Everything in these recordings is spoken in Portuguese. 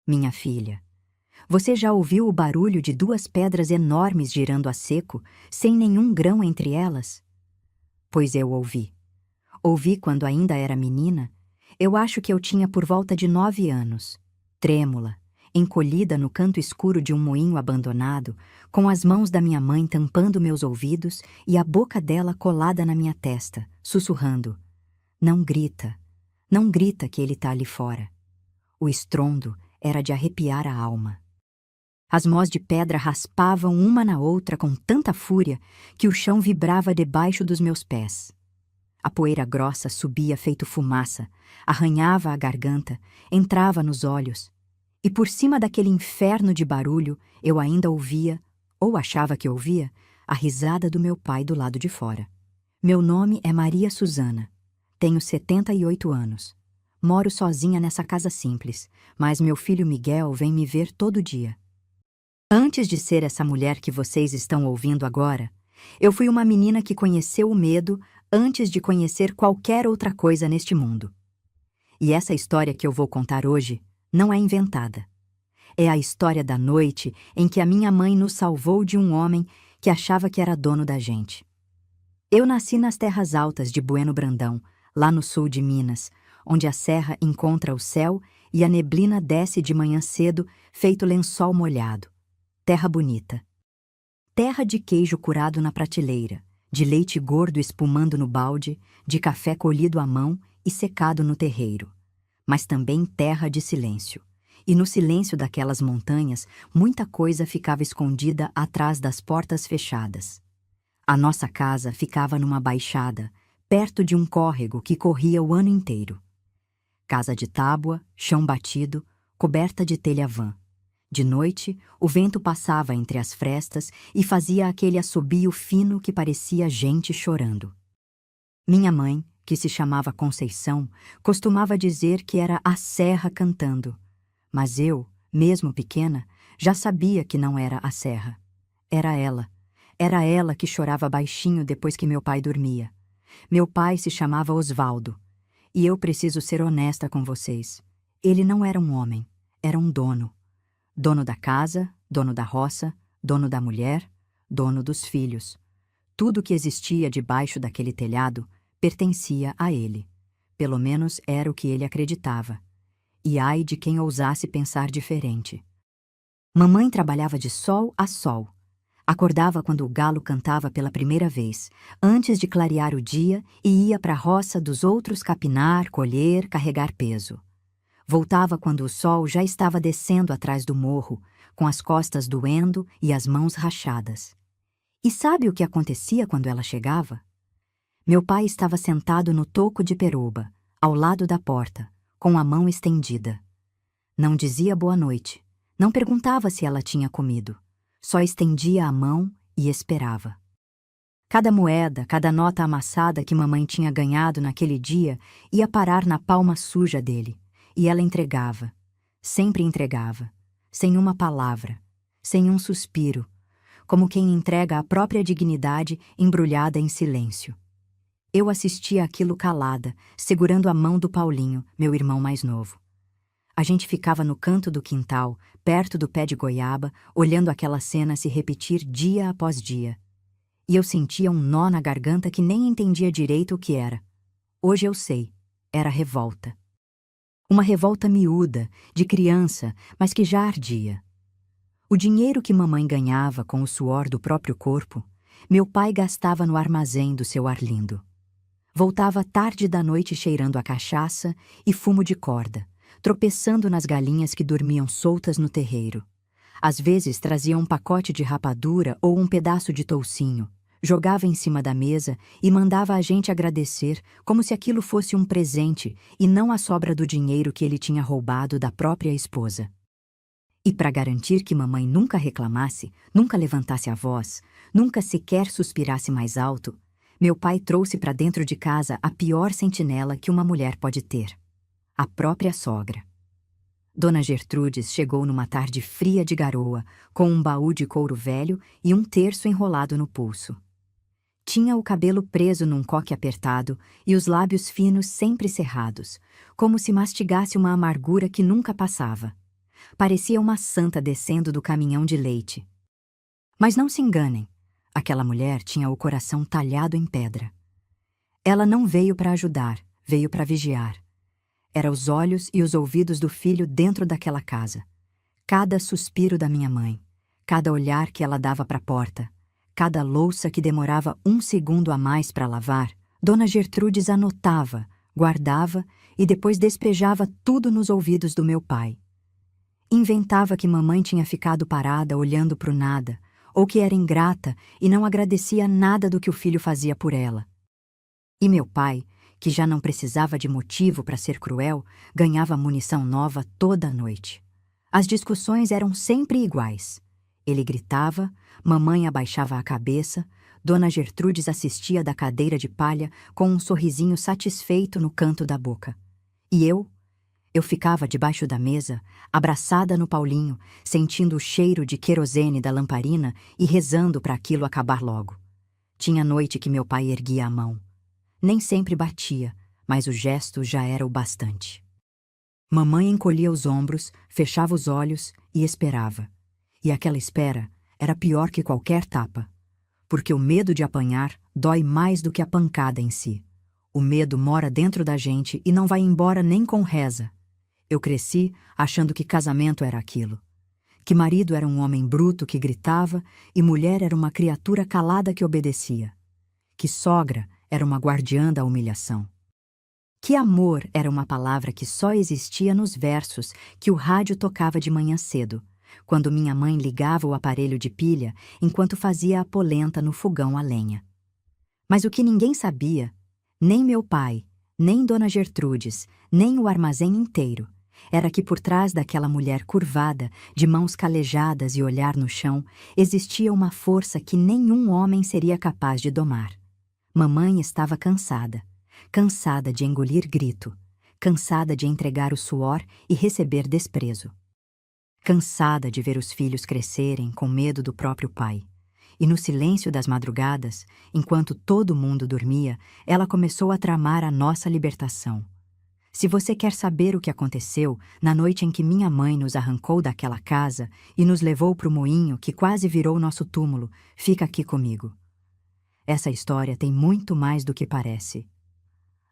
Minha filha, você já ouviu o barulho de duas pedras enormes girando a seco, sem nenhum grão entre elas? Pois eu ouvi. Ouvi quando ainda era menina. Eu acho que eu tinha por volta de 9 anos. Trêmula, encolhida no canto escuro de um moinho abandonado, com as mãos da minha mãe tampando meus ouvidos e a boca dela colada na minha testa, sussurrando: Não grita que ele tá ali fora. O estrondo era de arrepiar a alma. As mós de pedra raspavam uma na outra com tanta fúria que o chão vibrava debaixo dos meus pés. A poeira grossa subia feito fumaça, arranhava a garganta, entrava nos olhos. E por cima daquele inferno de barulho, eu ainda ouvia, ou achava que ouvia, a risada do meu pai do lado de fora. Meu nome é Maria Susana. Tenho 78 anos. Moro sozinha nessa casa simples, mas meu filho Miguel vem me ver todo dia. Antes de ser essa mulher que vocês estão ouvindo agora, eu fui uma menina que conheceu o medo antes de conhecer qualquer outra coisa neste mundo. E essa história que eu vou contar hoje não é inventada. É a história da noite em que a minha mãe nos salvou de um homem que achava que era dono da gente. Eu nasci nas terras altas de Bueno Brandão, lá no sul de Minas, onde a serra encontra o céu e a neblina desce de manhã cedo, feito lençol molhado. Terra bonita. Terra de queijo curado na prateleira, de leite gordo espumando no balde, de café colhido à mão e secado no terreiro. Mas também terra de silêncio. E no silêncio daquelas montanhas, muita coisa ficava escondida atrás das portas fechadas. A nossa casa ficava numa baixada, perto de um córrego que corria o ano inteiro. Casa de tábua, chão batido, coberta de telha-vã. De noite, o vento passava entre as frestas e fazia aquele assobio fino que parecia gente chorando. Minha mãe, que se chamava Conceição, costumava dizer que era a serra cantando. Mas eu, mesmo pequena, já sabia que não era a serra. Era ela. Era ela que chorava baixinho depois que meu pai dormia. Meu pai se chamava Osvaldo. E eu preciso ser honesta com vocês. Ele não era um homem, era um dono. Dono da casa, dono da roça, dono da mulher, dono dos filhos. Tudo que existia debaixo daquele telhado pertencia a ele. Pelo menos era o que ele acreditava. E ai de quem ousasse pensar diferente. Mamãe trabalhava de sol a sol. Acordava quando o galo cantava pela primeira vez, antes de clarear o dia, e ia para a roça dos outros capinar, colher, carregar peso. Voltava quando o sol já estava descendo atrás do morro, com as costas doendo e as mãos rachadas. E sabe o que acontecia quando ela chegava? Meu pai estava sentado no toco de peroba, ao lado da porta, com a mão estendida. Não dizia boa noite, não perguntava se ela tinha comido, só estendia a mão e esperava. Cada moeda, cada nota amassada que mamãe tinha ganhado naquele dia ia parar na palma suja dele. E ela entregava, sempre entregava, sem uma palavra, sem um suspiro, como quem entrega a própria dignidade embrulhada em silêncio. Eu assistia aquilo calada, segurando a mão do Paulinho, meu irmão mais novo. A gente ficava no canto do quintal, perto do pé de goiaba, olhando aquela cena se repetir dia após dia. E eu sentia um nó na garganta que nem entendia direito o que era. Hoje eu sei, era revolta. Uma revolta miúda, de criança, mas que já ardia. O dinheiro que mamãe ganhava com o suor do próprio corpo, meu pai gastava no armazém do seu Arlindo. Voltava tarde da noite cheirando a cachaça e fumo de corda, tropeçando nas galinhas que dormiam soltas no terreiro. Às vezes trazia um pacote de rapadura ou um pedaço de toucinho, jogava em cima da mesa e mandava a gente agradecer como se aquilo fosse um presente e não a sobra do dinheiro que ele tinha roubado da própria esposa. E para garantir que mamãe nunca reclamasse, nunca levantasse a voz, nunca sequer suspirasse mais alto, meu pai trouxe para dentro de casa a pior sentinela que uma mulher pode ter: a própria sogra. Dona Gertrudes chegou numa tarde fria de garoa, com um baú de couro velho e um terço enrolado no pulso. Tinha o cabelo preso num coque apertado e os lábios finos sempre cerrados, como se mastigasse uma amargura que nunca passava. Parecia uma santa descendo do caminhão de leite. Mas não se enganem, aquela mulher tinha o coração talhado em pedra. Ela não veio para ajudar, veio para vigiar. Era os olhos e os ouvidos do filho dentro daquela casa. Cada suspiro da minha mãe, cada olhar que ela dava para a porta, cada louça que demorava 1 segundo a mais para lavar, Dona Gertrudes anotava, guardava e depois despejava tudo nos ouvidos do meu pai. Inventava que mamãe tinha ficado parada olhando para o nada, ou que era ingrata e não agradecia nada do que o filho fazia por ela. E meu pai, que já não precisava de motivo para ser cruel, ganhava munição nova toda a noite. As discussões eram sempre iguais. Ele gritava, mamãe abaixava a cabeça, Dona Gertrudes assistia da cadeira de palha com um sorrisinho satisfeito no canto da boca. E eu ficava debaixo da mesa, abraçada no Paulinho, sentindo o cheiro de querosene da lamparina e rezando para aquilo acabar logo. Tinha noite que meu pai erguia a mão. Nem sempre batia, mas o gesto já era o bastante. Mamãe encolhia os ombros, fechava os olhos e esperava. E aquela espera era pior que qualquer tapa, porque o medo de apanhar dói mais do que a pancada em si. O medo mora dentro da gente e não vai embora nem com reza. Eu cresci achando que casamento era aquilo, que marido era um homem bruto que gritava e mulher era uma criatura calada que obedecia, que sogra era uma guardiã da humilhação, que amor era uma palavra que só existia nos versos que o rádio tocava de manhã cedo, quando minha mãe ligava o aparelho de pilha enquanto fazia a polenta no fogão a lenha. Mas o que ninguém sabia, nem meu pai, nem Dona Gertrudes, nem o armazém inteiro, era que por trás daquela mulher curvada, de mãos calejadas e olhar no chão, existia uma força que nenhum homem seria capaz de domar. Mamãe estava cansada, cansada de engolir grito, cansada de entregar o suor e receber desprezo. Cansada de ver os filhos crescerem com medo do próprio pai. E no silêncio das madrugadas, enquanto todo mundo dormia, ela começou a tramar a nossa libertação. Se você quer saber o que aconteceu na noite em que minha mãe nos arrancou daquela casa e nos levou para o moinho que quase virou nosso túmulo, fica aqui comigo. Essa história tem muito mais do que parece.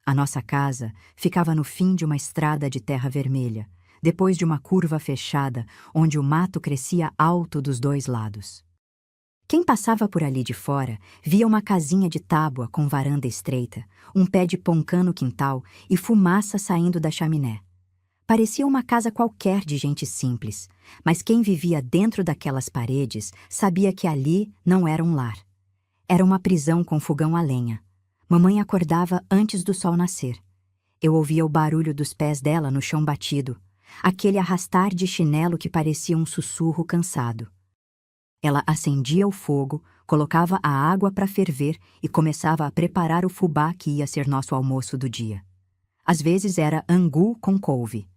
A nossa casa ficava no fim de uma estrada de terra vermelha, depois de uma curva fechada, onde o mato crescia alto dos dois lados. Quem passava por ali de fora via uma casinha de tábua com varanda estreita, um pé de poncã no quintal e fumaça saindo da chaminé. Parecia uma casa qualquer de gente simples, mas quem vivia dentro daquelas paredes sabia que ali não era um lar. Era uma prisão com fogão a lenha. Mamãe acordava antes do sol nascer. Eu ouvia o barulho dos pés dela no chão batido, aquele arrastar de chinelo que parecia um sussurro cansado. Ela acendia o fogo, colocava a água para ferver e começava a preparar o fubá que ia ser nosso almoço do dia. Às vezes era angu com couve.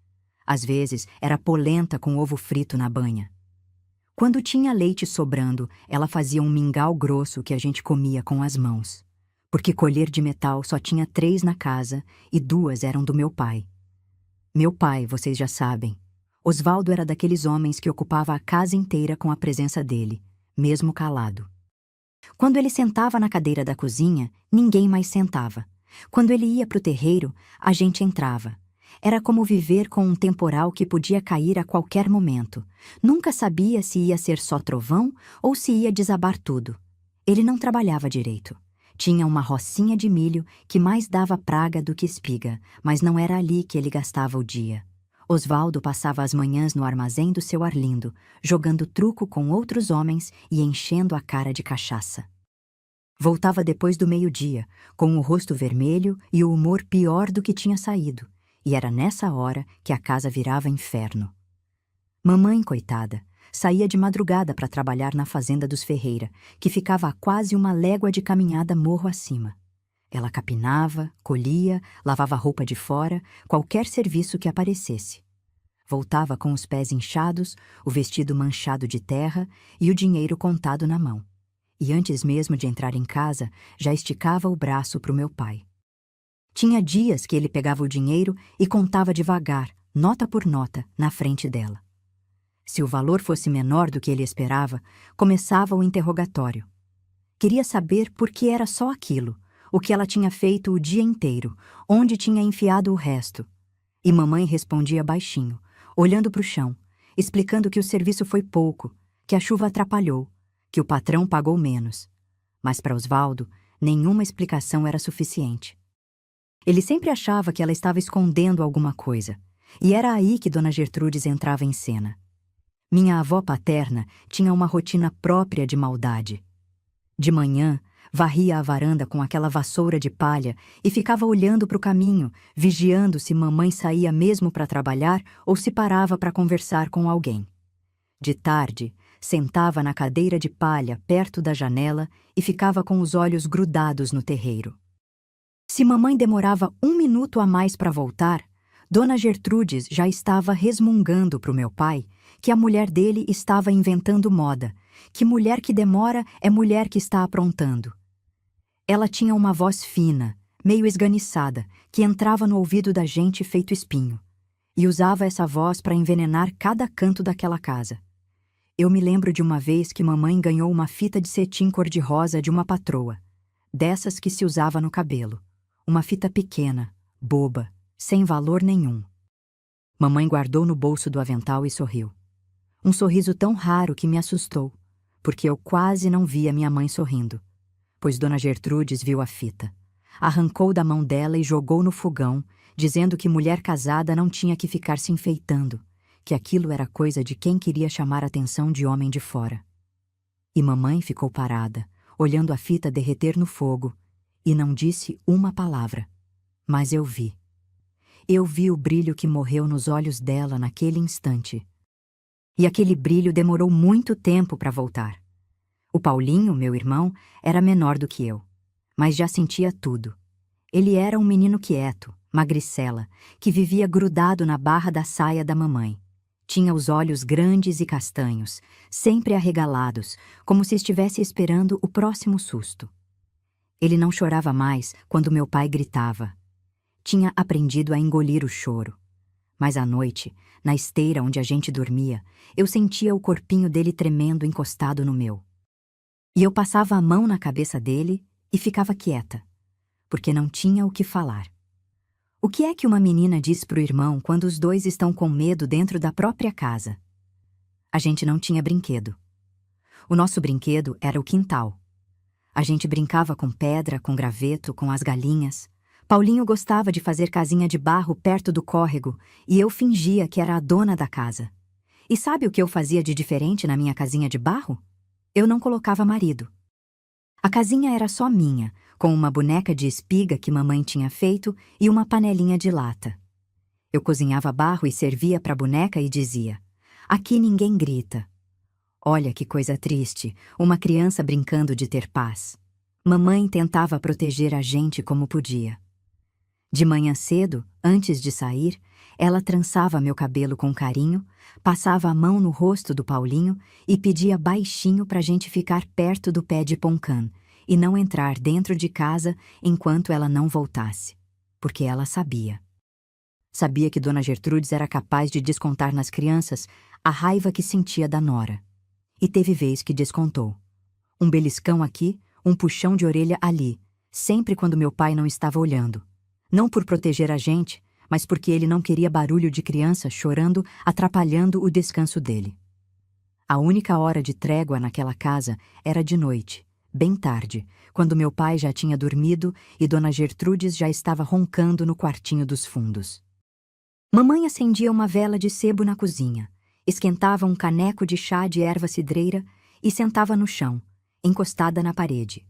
Às vezes era polenta com ovo frito na banha. Quando tinha leite sobrando, ela fazia um mingau grosso que a gente comia com as mãos. Porque colher de metal só tinha 3 na casa e 2 eram do meu pai. Meu pai, vocês já sabem. Osvaldo era daqueles homens que ocupava a casa inteira com a presença dele, mesmo calado. Quando ele sentava na cadeira da cozinha, ninguém mais sentava. Quando ele ia para o terreiro, a gente entrava. Era como viver com um temporal que podia cair a qualquer momento. Nunca sabia se ia ser só trovão ou se ia desabar tudo. Ele não trabalhava direito. Tinha uma rocinha de milho que mais dava praga do que espiga, mas não era ali que ele gastava o dia. Osvaldo passava as manhãs no armazém do seu Arlindo, jogando truco com outros homens e enchendo a cara de cachaça. Voltava depois do meio-dia, com o rosto vermelho e o humor pior do que tinha saído, e era nessa hora que a casa virava inferno. Mamãe, coitada, saía de madrugada para trabalhar na fazenda dos Ferreira, que ficava a quase uma légua de caminhada morro acima. Ela capinava, colhia, lavava roupa de fora, qualquer serviço que aparecesse. Voltava com os pés inchados, o vestido manchado de terra e o dinheiro contado na mão. E antes mesmo de entrar em casa, já esticava o braço para o meu pai. Tinha dias que ele pegava o dinheiro e contava devagar, nota por nota, na frente dela. Se o valor fosse menor do que ele esperava, começava o interrogatório. Queria saber por que era só aquilo, o que ela tinha feito o dia inteiro, onde tinha enfiado o resto. E mamãe respondia baixinho, olhando para o chão, explicando que o serviço foi pouco, que a chuva atrapalhou, que o patrão pagou menos. Mas para Osvaldo, nenhuma explicação era suficiente. Ele sempre achava que ela estava escondendo alguma coisa, e era aí que Dona Gertrudes entrava em cena. Minha avó paterna tinha uma rotina própria de maldade. De manhã, varria a varanda com aquela vassoura de palha e ficava olhando para o caminho, vigiando se mamãe saía mesmo para trabalhar ou se parava para conversar com alguém. De tarde, sentava na cadeira de palha perto da janela e ficava com os olhos grudados no terreiro. Se mamãe demorava 1 minuto a mais para voltar, Dona Gertrudes já estava resmungando para o meu pai que a mulher dele estava inventando moda, que mulher que demora é mulher que está aprontando. Ela tinha uma voz fina, meio esganiçada, que entrava no ouvido da gente feito espinho, e usava essa voz para envenenar cada canto daquela casa. Eu me lembro de uma vez que mamãe ganhou uma fita de cetim cor-de-rosa de uma patroa, dessas que se usava no cabelo. Uma fita pequena, boba, sem valor nenhum. Mamãe guardou no bolso do avental e sorriu. Um sorriso tão raro que me assustou, porque eu quase não via minha mãe sorrindo, pois Dona Gertrudes viu a fita. Arrancou da mão dela e jogou no fogão, dizendo que mulher casada não tinha que ficar se enfeitando, que aquilo era coisa de quem queria chamar a atenção de homem de fora. E mamãe ficou parada, olhando a fita derreter no fogo, e não disse uma palavra. Mas eu vi. Eu vi o brilho que morreu nos olhos dela naquele instante. E aquele brilho demorou muito tempo para voltar. O Paulinho, meu irmão, era menor do que eu, mas já sentia tudo. Ele era um menino quieto, magricela, que vivia grudado na barra da saia da mamãe. Tinha os olhos grandes e castanhos, sempre arregalados, como se estivesse esperando o próximo susto. Ele não chorava mais quando meu pai gritava. Tinha aprendido a engolir o choro. Mas à noite, na esteira onde a gente dormia, eu sentia o corpinho dele tremendo encostado no meu. E eu passava a mão na cabeça dele e ficava quieta, porque não tinha o que falar. O que é que uma menina diz pro irmão quando os dois estão com medo dentro da própria casa? A gente não tinha brinquedo. O nosso brinquedo era o quintal. A gente brincava com pedra, com graveto, com as galinhas. Paulinho gostava de fazer casinha de barro perto do córrego e eu fingia que era a dona da casa. E sabe o que eu fazia de diferente na minha casinha de barro? Eu não colocava marido. A casinha era só minha, com uma boneca de espiga que mamãe tinha feito e uma panelinha de lata. Eu cozinhava barro e servia para a boneca e dizia: "Aqui ninguém grita." Olha que coisa triste, uma criança brincando de ter paz. Mamãe tentava proteger a gente como podia. De manhã cedo, antes de sair, ela trançava meu cabelo com carinho, passava a mão no rosto do Paulinho e pedia baixinho para a gente ficar perto do pé de poncã e não entrar dentro de casa enquanto ela não voltasse, porque ela sabia. Sabia que Dona Gertrudes era capaz de descontar nas crianças a raiva que sentia da nora. E teve vez que descontou. Um beliscão aqui, um puxão de orelha ali, sempre quando meu pai não estava olhando. Não por proteger a gente, mas porque ele não queria barulho de criança chorando, atrapalhando o descanso dele. A única hora de trégua naquela casa era de noite, bem tarde, quando meu pai já tinha dormido e Dona Gertrudes já estava roncando no quartinho dos fundos. Mamãe acendia uma vela de sebo na cozinha, esquentava um caneco de chá de erva cidreira e sentava no chão, encostada na parede.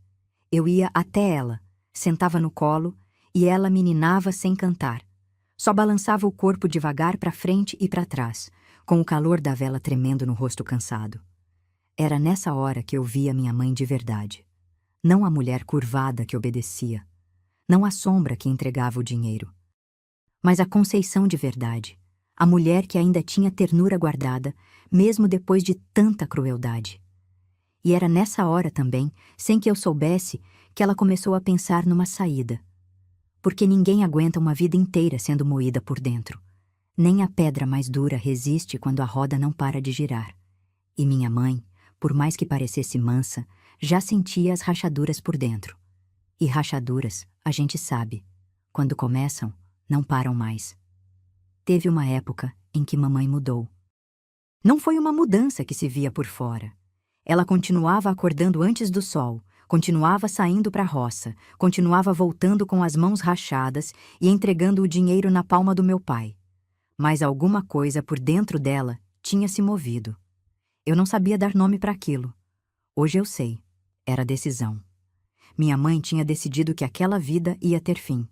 Eu ia até ela, sentava no colo, e ela me ninava sem cantar. Só balançava o corpo devagar para frente e para trás, com o calor da vela tremendo no rosto cansado. Era nessa hora que eu via minha mãe de verdade. Não a mulher curvada que obedecia. Não a sombra que entregava o dinheiro. Mas a Conceição de verdade. A mulher que ainda tinha ternura guardada, mesmo depois de tanta crueldade. E era nessa hora também, sem que eu soubesse, que ela começou a pensar numa saída. Porque ninguém aguenta uma vida inteira sendo moída por dentro. Nem a pedra mais dura resiste quando a roda não para de girar. E minha mãe, por mais que parecesse mansa, já sentia as rachaduras por dentro. E rachaduras, a gente sabe, quando começam, não param mais. Teve uma época em que mamãe mudou. Não foi uma mudança que se via por fora. Ela continuava acordando antes do sol, continuava saindo para a roça, continuava voltando com as mãos rachadas e entregando o dinheiro na palma do meu pai. Mas alguma coisa por dentro dela tinha se movido. Eu não sabia dar nome para aquilo. Hoje eu sei. Era decisão. Minha mãe tinha decidido que aquela vida ia ter fim.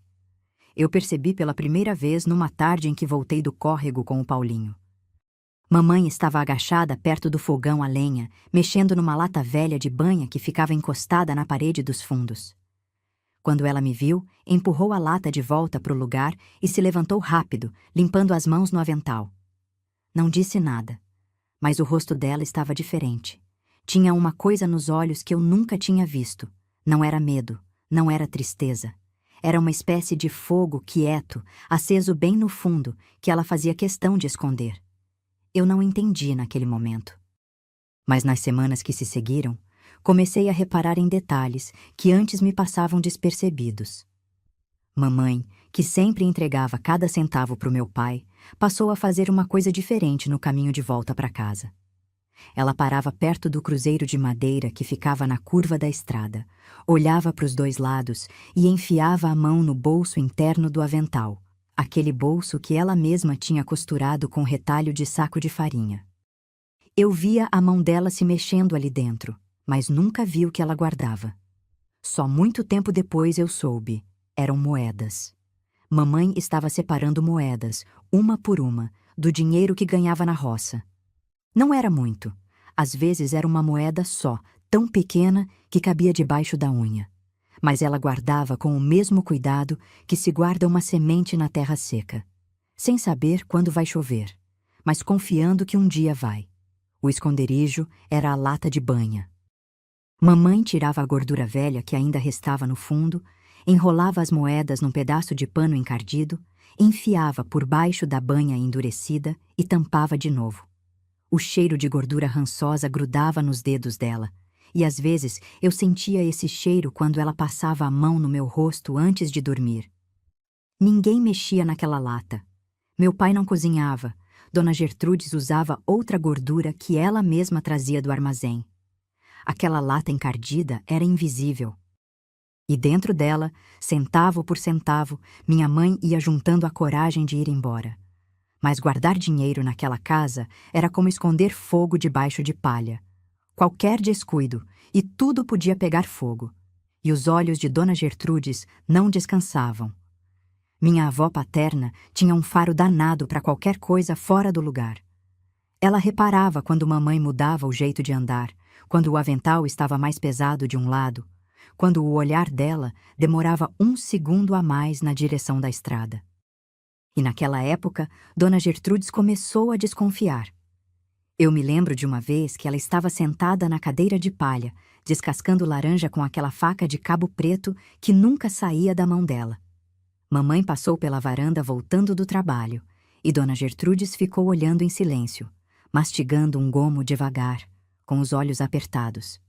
Eu percebi pela primeira vez numa tarde em que voltei do córrego com o Paulinho. Mamãe estava agachada perto do fogão a lenha, mexendo numa lata velha de banha que ficava encostada na parede dos fundos. Quando ela me viu, empurrou a lata de volta para o lugar e se levantou rápido, limpando as mãos no avental. Não disse nada, mas o rosto dela estava diferente. Tinha uma coisa nos olhos que eu nunca tinha visto. Não era medo, não era tristeza. Era uma espécie de fogo quieto, aceso bem no fundo, que ela fazia questão de esconder. Eu não entendi naquele momento. Mas nas semanas que se seguiram, comecei a reparar em detalhes que antes me passavam despercebidos. Mamãe, que sempre entregava cada centavo para o meu pai, passou a fazer uma coisa diferente no caminho de volta para casa. Ela parava perto do cruzeiro de madeira que ficava na curva da estrada, olhava para os dois lados e enfiava a mão no bolso interno do avental, aquele bolso que ela mesma tinha costurado com retalho de saco de farinha. Eu via a mão dela se mexendo ali dentro, mas nunca vi o que ela guardava. Só muito tempo depois eu soube. Eram moedas. Mamãe estava separando moedas, uma por uma, do dinheiro que ganhava na roça. Não era muito. Às vezes era uma moeda só, tão pequena que cabia debaixo da unha. Mas ela guardava com o mesmo cuidado que se guarda uma semente na terra seca, sem saber quando vai chover, mas confiando que um dia vai. O esconderijo era a lata de banha. Mamãe tirava a gordura velha que ainda restava no fundo, enrolava as moedas num pedaço de pano encardido, enfiava por baixo da banha endurecida e tampava de novo. O cheiro de gordura rançosa grudava nos dedos dela, e às vezes eu sentia esse cheiro quando ela passava a mão no meu rosto antes de dormir. Ninguém mexia naquela lata. Meu pai não cozinhava. Dona Gertrudes usava outra gordura que ela mesma trazia do armazém. Aquela lata encardida era invisível. E dentro dela, centavo por centavo, minha mãe ia juntando a coragem de ir embora. Mas guardar dinheiro naquela casa era como esconder fogo debaixo de palha. Qualquer descuido, e tudo podia pegar fogo. E os olhos de Dona Gertrudes não descansavam. Minha avó paterna tinha um faro danado para qualquer coisa fora do lugar. Ela reparava quando mamãe mudava o jeito de andar, quando o avental estava mais pesado de um lado, quando o olhar dela demorava 1 segundo a mais na direção da estrada. E naquela época, Dona Gertrudes começou a desconfiar. Eu me lembro de uma vez que ela estava sentada na cadeira de palha, descascando laranja com aquela faca de cabo preto que nunca saía da mão dela. Mamãe passou pela varanda voltando do trabalho, e Dona Gertrudes ficou olhando em silêncio, mastigando um gomo devagar, com os olhos apertados.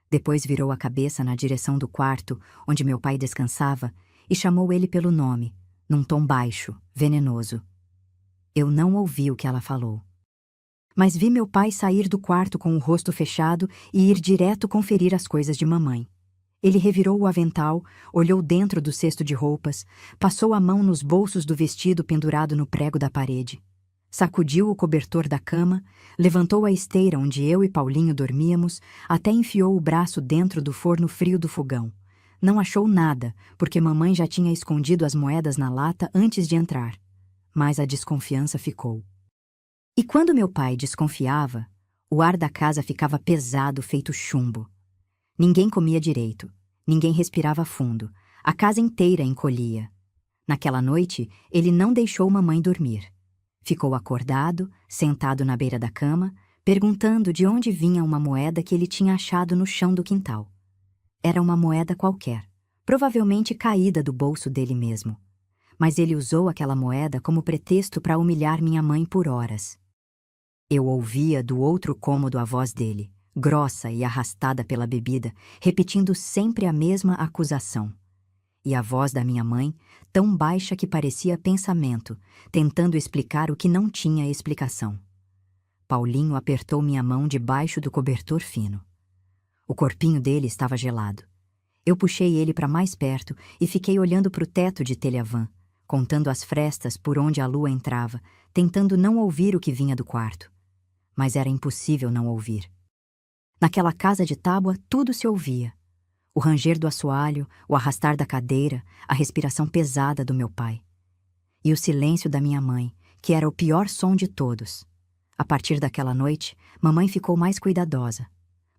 Depois virou a cabeça na direção do quarto, onde meu pai descansava, e chamou ele pelo nome, num tom baixo, venenoso. Eu não ouvi o que ela falou. Mas vi meu pai sair do quarto com o rosto fechado e ir direto conferir as coisas de mamãe. Ele revirou o avental, olhou dentro do cesto de roupas, passou a mão nos bolsos do vestido pendurado no prego da parede. Sacudiu o cobertor da cama, levantou a esteira onde eu e Paulinho dormíamos, até enfiou o braço dentro do forno frio do fogão. Não achou nada, porque mamãe já tinha escondido as moedas na lata antes de entrar. Mas a desconfiança ficou. E quando meu pai desconfiava, o ar da casa ficava pesado, feito chumbo. Ninguém comia direito, ninguém respirava fundo, a casa inteira encolhia. Naquela noite, ele não deixou mamãe dormir. Ficou acordado, sentado na beira da cama, perguntando de onde vinha uma moeda que ele tinha achado no chão do quintal. Era uma moeda qualquer, provavelmente caída do bolso dele mesmo. mas ele usou aquela moeda como pretexto para humilhar minha mãe por horas. Eu ouvia do outro cômodo a voz dele, grossa e arrastada pela bebida, repetindo sempre a mesma acusação. E a voz da minha mãe, tão baixa que parecia pensamento, tentando explicar o que não tinha explicação. Paulinho apertou minha mão debaixo do cobertor fino. O corpinho dele estava gelado. Eu puxei ele para mais perto e fiquei olhando para o teto de telha-vã, contando as frestas por onde a lua entrava, tentando não ouvir o que vinha do quarto. Mas era impossível não ouvir. Naquela casa de tábua tudo se ouvia. O ranger do assoalho, o arrastar da cadeira, a respiração pesada do meu pai. E o silêncio da minha mãe, que era o pior som de todos. A partir daquela noite, mamãe ficou mais cuidadosa.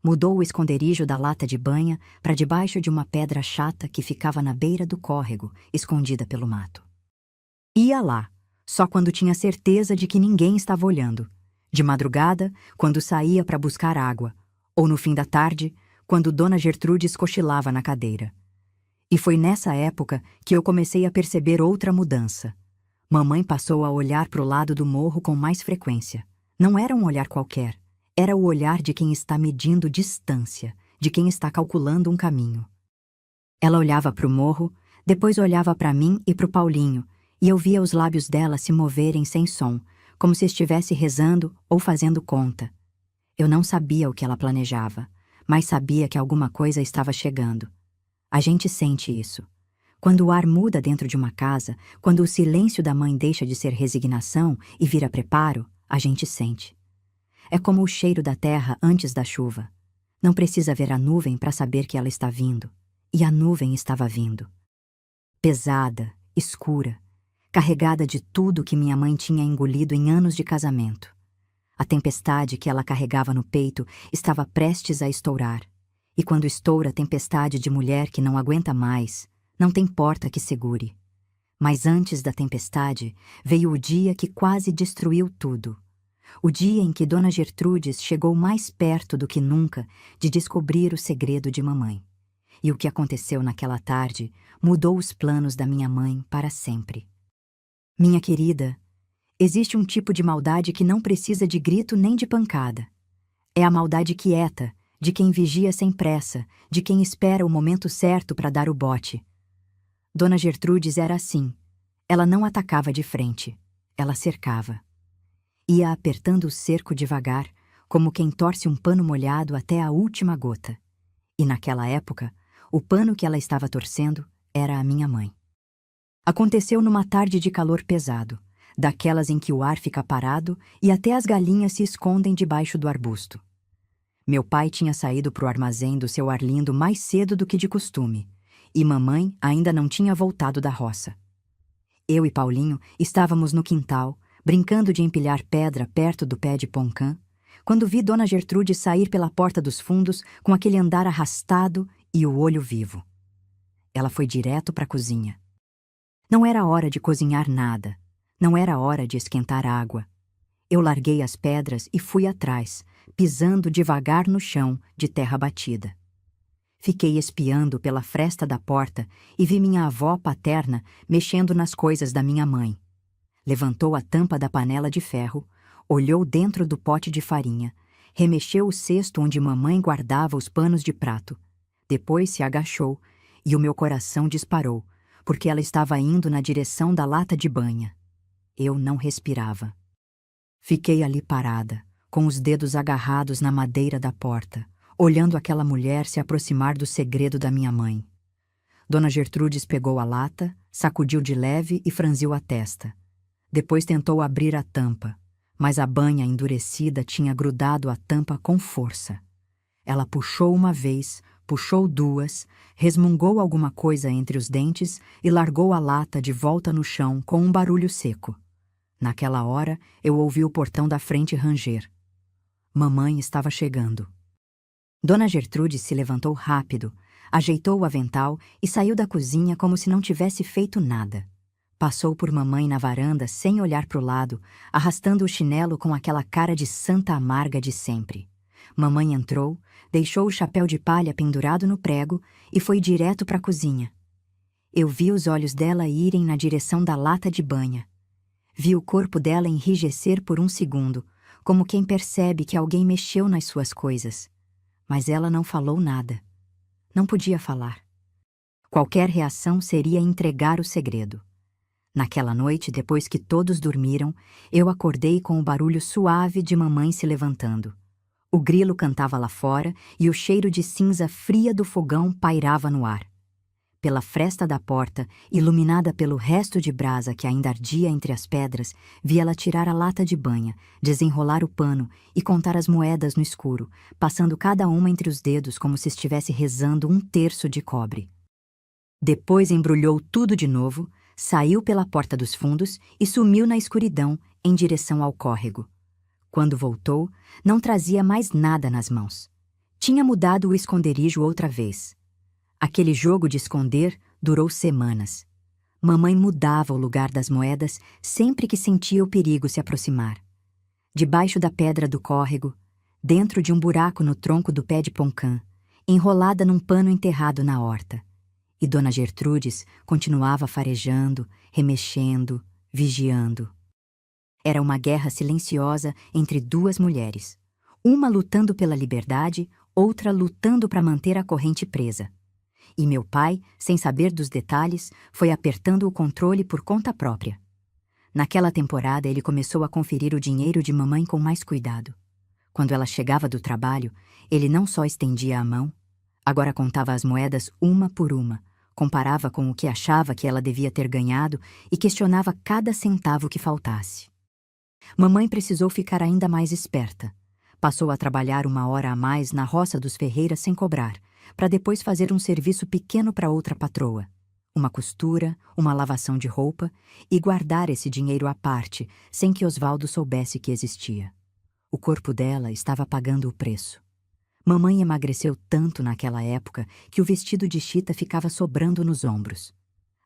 Mudou o esconderijo da lata de banha para debaixo de uma pedra chata que ficava na beira do córrego, escondida pelo mato. Ia lá, só quando tinha certeza de que ninguém estava olhando. De madrugada, quando saía para buscar água, ou no fim da tarde, quando Dona Gertrudes cochilava na cadeira. E foi nessa época que eu comecei a perceber outra mudança. Mamãe passou a olhar para o lado do morro com mais frequência. Não era um olhar qualquer, era o olhar de quem está medindo distância, de quem está calculando um caminho. Ela olhava para o morro, depois olhava para mim e para o Paulinho, e eu via os lábios dela se moverem sem som, como se estivesse rezando ou fazendo conta. Eu não sabia o que ela planejava, mas sabia que alguma coisa estava chegando. A gente sente isso. Quando o ar muda dentro de uma casa, quando o silêncio da mãe deixa de ser resignação e vira preparo, a gente sente. É como o cheiro da terra antes da chuva. Não precisa ver a nuvem para saber que ela está vindo. E a nuvem estava vindo. Pesada, escura, carregada de tudo que minha mãe tinha engolido em anos de casamento. A tempestade que ela carregava no peito estava prestes a estourar. E quando estoura a tempestade de mulher que não aguenta mais, não tem porta que segure. Mas antes da tempestade, veio o dia que quase destruiu tudo. O dia em que Dona Gertrudes chegou mais perto do que nunca de descobrir o segredo de mamãe. E o que aconteceu naquela tarde mudou os planos da minha mãe para sempre. Minha querida, existe um tipo de maldade que não precisa de grito nem de pancada. É a maldade quieta, de quem vigia sem pressa, de quem espera o momento certo para dar o bote. Dona Gertrudes era assim. Ela não atacava de frente, ela cercava. Ia apertando o cerco devagar, como quem torce um pano molhado até a última gota. E naquela época, o pano que ela estava torcendo era a minha mãe. Aconteceu numa tarde de calor pesado, daquelas em que o ar fica parado e até as galinhas se escondem debaixo do arbusto. Meu pai tinha saído para o armazém do seu Arlindo mais cedo do que de costume, e mamãe ainda não tinha voltado da roça. Eu e Paulinho estávamos no quintal, brincando de empilhar pedra perto do pé de poncã, quando vi Dona Gertrude sair pela porta dos fundos com aquele andar arrastado e o olho vivo. Ela foi direto para a cozinha. Não era hora de cozinhar nada, não era hora de esquentar água. Eu larguei as pedras e fui atrás, pisando devagar no chão de terra batida. Fiquei espiando pela fresta da porta e vi minha avó paterna mexendo nas coisas da minha mãe. Levantou a tampa da panela de ferro, olhou dentro do pote de farinha, remexeu o cesto onde mamãe guardava os panos de prato. Depois se agachou e o meu coração disparou, porque ela estava indo na direção da lata de banha. Eu não respirava. Fiquei ali parada, com os dedos agarrados na madeira da porta, olhando aquela mulher se aproximar do segredo da minha mãe. Dona Gertrudes pegou a lata, sacudiu de leve e franziu a testa. Depois tentou abrir a tampa, mas a banha endurecida tinha grudado a tampa com força. Ela puxou uma vez, puxou duas, resmungou alguma coisa entre os dentes e largou a lata de volta no chão com um barulho seco. Naquela hora, eu ouvi o portão da frente ranger. Mamãe estava chegando. Dona Gertrude se levantou rápido, ajeitou o avental e saiu da cozinha como se não tivesse feito nada. Passou por mamãe na varanda sem olhar para o lado, arrastando o chinelo com aquela cara de santa amarga de sempre. Mamãe entrou, deixou o chapéu de palha pendurado no prego e foi direto para a cozinha. Eu vi os olhos dela irem na direção da lata de banha. Vi o corpo dela enrijecer por um segundo, como quem percebe que alguém mexeu nas suas coisas. Mas ela não falou nada. Não podia falar. Qualquer reação seria entregar o segredo. Naquela noite, depois que todos dormiram, eu acordei com o barulho suave de mamãe se levantando. O grilo cantava lá fora e o cheiro de cinza fria do fogão pairava no ar. Pela fresta da porta, iluminada pelo resto de brasa que ainda ardia entre as pedras, vi ela tirar a lata de banha, desenrolar o pano e contar as moedas no escuro, passando cada uma entre os dedos como se estivesse rezando um terço de cobre. Depois embrulhou tudo de novo, saiu pela porta dos fundos e sumiu na escuridão em direção ao córrego. Quando voltou, não trazia mais nada nas mãos. Tinha mudado o esconderijo outra vez. Aquele jogo de esconder durou semanas. Mamãe mudava o lugar das moedas sempre que sentia o perigo se aproximar. Debaixo da pedra do córrego, dentro de um buraco no tronco do pé de poncã, enrolada num pano enterrado na horta. E Dona Gertrudes continuava farejando, remexendo, vigiando. Era uma guerra silenciosa entre duas mulheres. Uma lutando pela liberdade, outra lutando para manter a corrente presa. E meu pai, sem saber dos detalhes, foi apertando o controle por conta própria. Naquela temporada, ele começou a conferir o dinheiro de mamãe com mais cuidado. Quando ela chegava do trabalho, ele não só estendia a mão, agora contava as moedas uma por uma, comparava com o que achava que ela devia ter ganhado e questionava cada centavo que faltasse. Mamãe precisou ficar ainda mais esperta. Passou a trabalhar 1 hora a mais na roça dos Ferreiras sem cobrar, para depois fazer um serviço pequeno para outra patroa. Uma costura, uma lavação de roupa e guardar esse dinheiro à parte, sem que Osvaldo soubesse que existia. O corpo dela estava pagando o preço. Mamãe emagreceu tanto naquela época que o vestido de chita ficava sobrando nos ombros.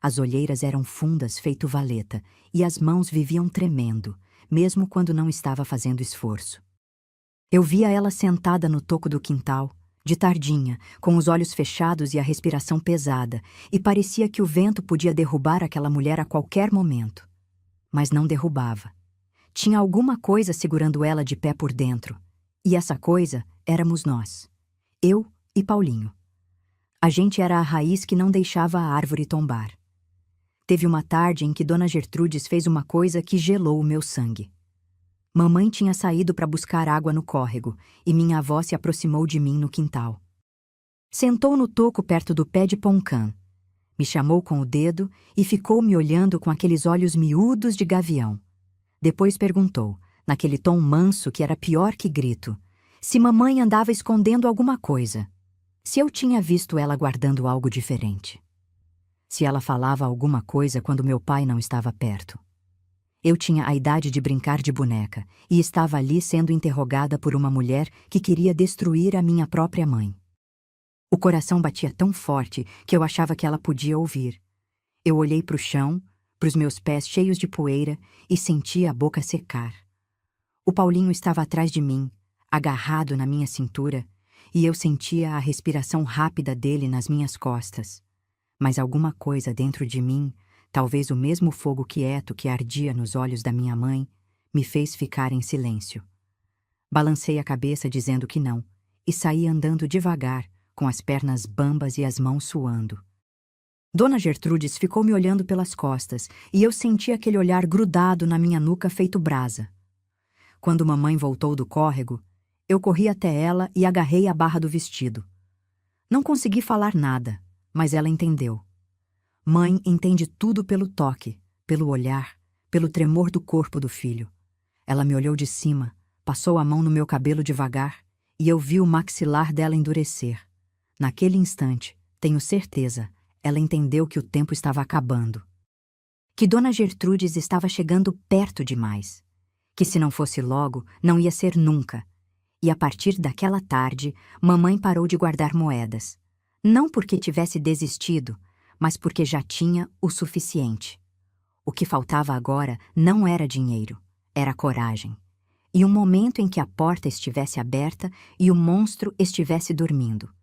As olheiras eram fundas feito valeta e as mãos viviam tremendo, mesmo quando não estava fazendo esforço. Eu via ela sentada no toco do quintal, de tardinha, com os olhos fechados e a respiração pesada, e parecia que o vento podia derrubar aquela mulher a qualquer momento. Mas não derrubava. Tinha alguma coisa segurando ela de pé por dentro, e essa coisa éramos nós, eu e Paulinho. A gente era a raiz que não deixava a árvore tombar. Teve uma tarde em que Dona Gertrudes fez uma coisa que gelou o meu sangue. Mamãe tinha saído para buscar água no córrego e minha avó se aproximou de mim no quintal. Sentou no toco perto do pé de poncã, me chamou com o dedo e ficou me olhando com aqueles olhos miúdos de gavião. Depois perguntou, naquele tom manso que era pior que grito, se mamãe andava escondendo alguma coisa, se eu tinha visto ela guardando algo diferente, se ela falava alguma coisa quando meu pai não estava perto. Eu tinha a idade de brincar de boneca e estava ali sendo interrogada por uma mulher que queria destruir a minha própria mãe. O coração batia tão forte que eu achava que ela podia ouvir. Eu olhei para o chão, para os meus pés cheios de poeira e senti a boca secar. O Paulinho estava atrás de mim, agarrado na minha cintura, e eu sentia a respiração rápida dele nas minhas costas. Mas alguma coisa dentro de mim, talvez o mesmo fogo quieto que ardia nos olhos da minha mãe, me fez ficar em silêncio. Balancei a cabeça dizendo que não, e saí andando devagar, com as pernas bambas e as mãos suando. Dona Gertrudes ficou me olhando pelas costas, e eu senti aquele olhar grudado na minha nuca feito brasa. Quando mamãe voltou do córrego, eu corri até ela e agarrei a barra do vestido. Não consegui falar nada, mas ela entendeu. Mãe entende tudo pelo toque, pelo olhar, pelo tremor do corpo do filho. Ela me olhou de cima, passou a mão no meu cabelo devagar, e eu vi o maxilar dela endurecer. Naquele instante, tenho certeza, ela entendeu que o tempo estava acabando. Que Dona Gertrudes estava chegando perto demais. Que se não fosse logo, não ia ser nunca. E a partir daquela tarde, mamãe parou de guardar moedas. Não porque tivesse desistido, mas porque já tinha o suficiente. O que faltava agora não era dinheiro, era coragem. E um momento em que a porta estivesse aberta e o monstro estivesse dormindo.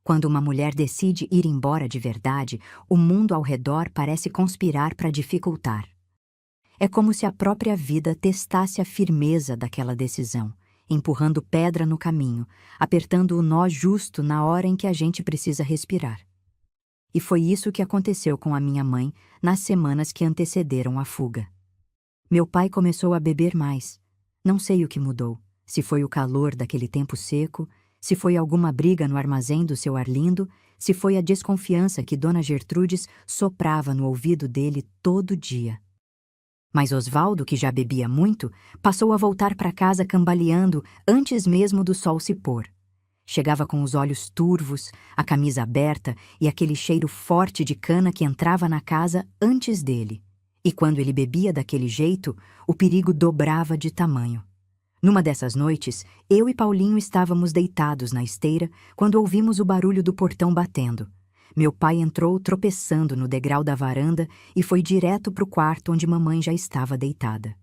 Quando uma mulher decide ir embora de verdade, o mundo ao redor parece conspirar para dificultar. É como se a própria vida testasse a firmeza daquela decisão, empurrando pedra no caminho, apertando o nó justo na hora em que a gente precisa respirar. E foi isso que aconteceu com a minha mãe nas semanas que antecederam a fuga. Meu pai começou a beber mais. Não sei o que mudou, se foi o calor daquele tempo seco, se foi alguma briga no armazém do seu Arlindo, se foi a desconfiança que Dona Gertrudes soprava no ouvido dele todo dia. Mas Osvaldo, que já bebia muito, passou a voltar para casa cambaleando antes mesmo do sol se pôr. Chegava com os olhos turvos, a camisa aberta e aquele cheiro forte de cana que entrava na casa antes dele. E quando ele bebia daquele jeito, o perigo dobrava de tamanho. Numa dessas noites, eu e Paulinho estávamos deitados na esteira quando ouvimos o barulho do portão batendo. Meu pai entrou tropeçando no degrau da varanda e foi direto para o quarto onde mamãe já estava deitada.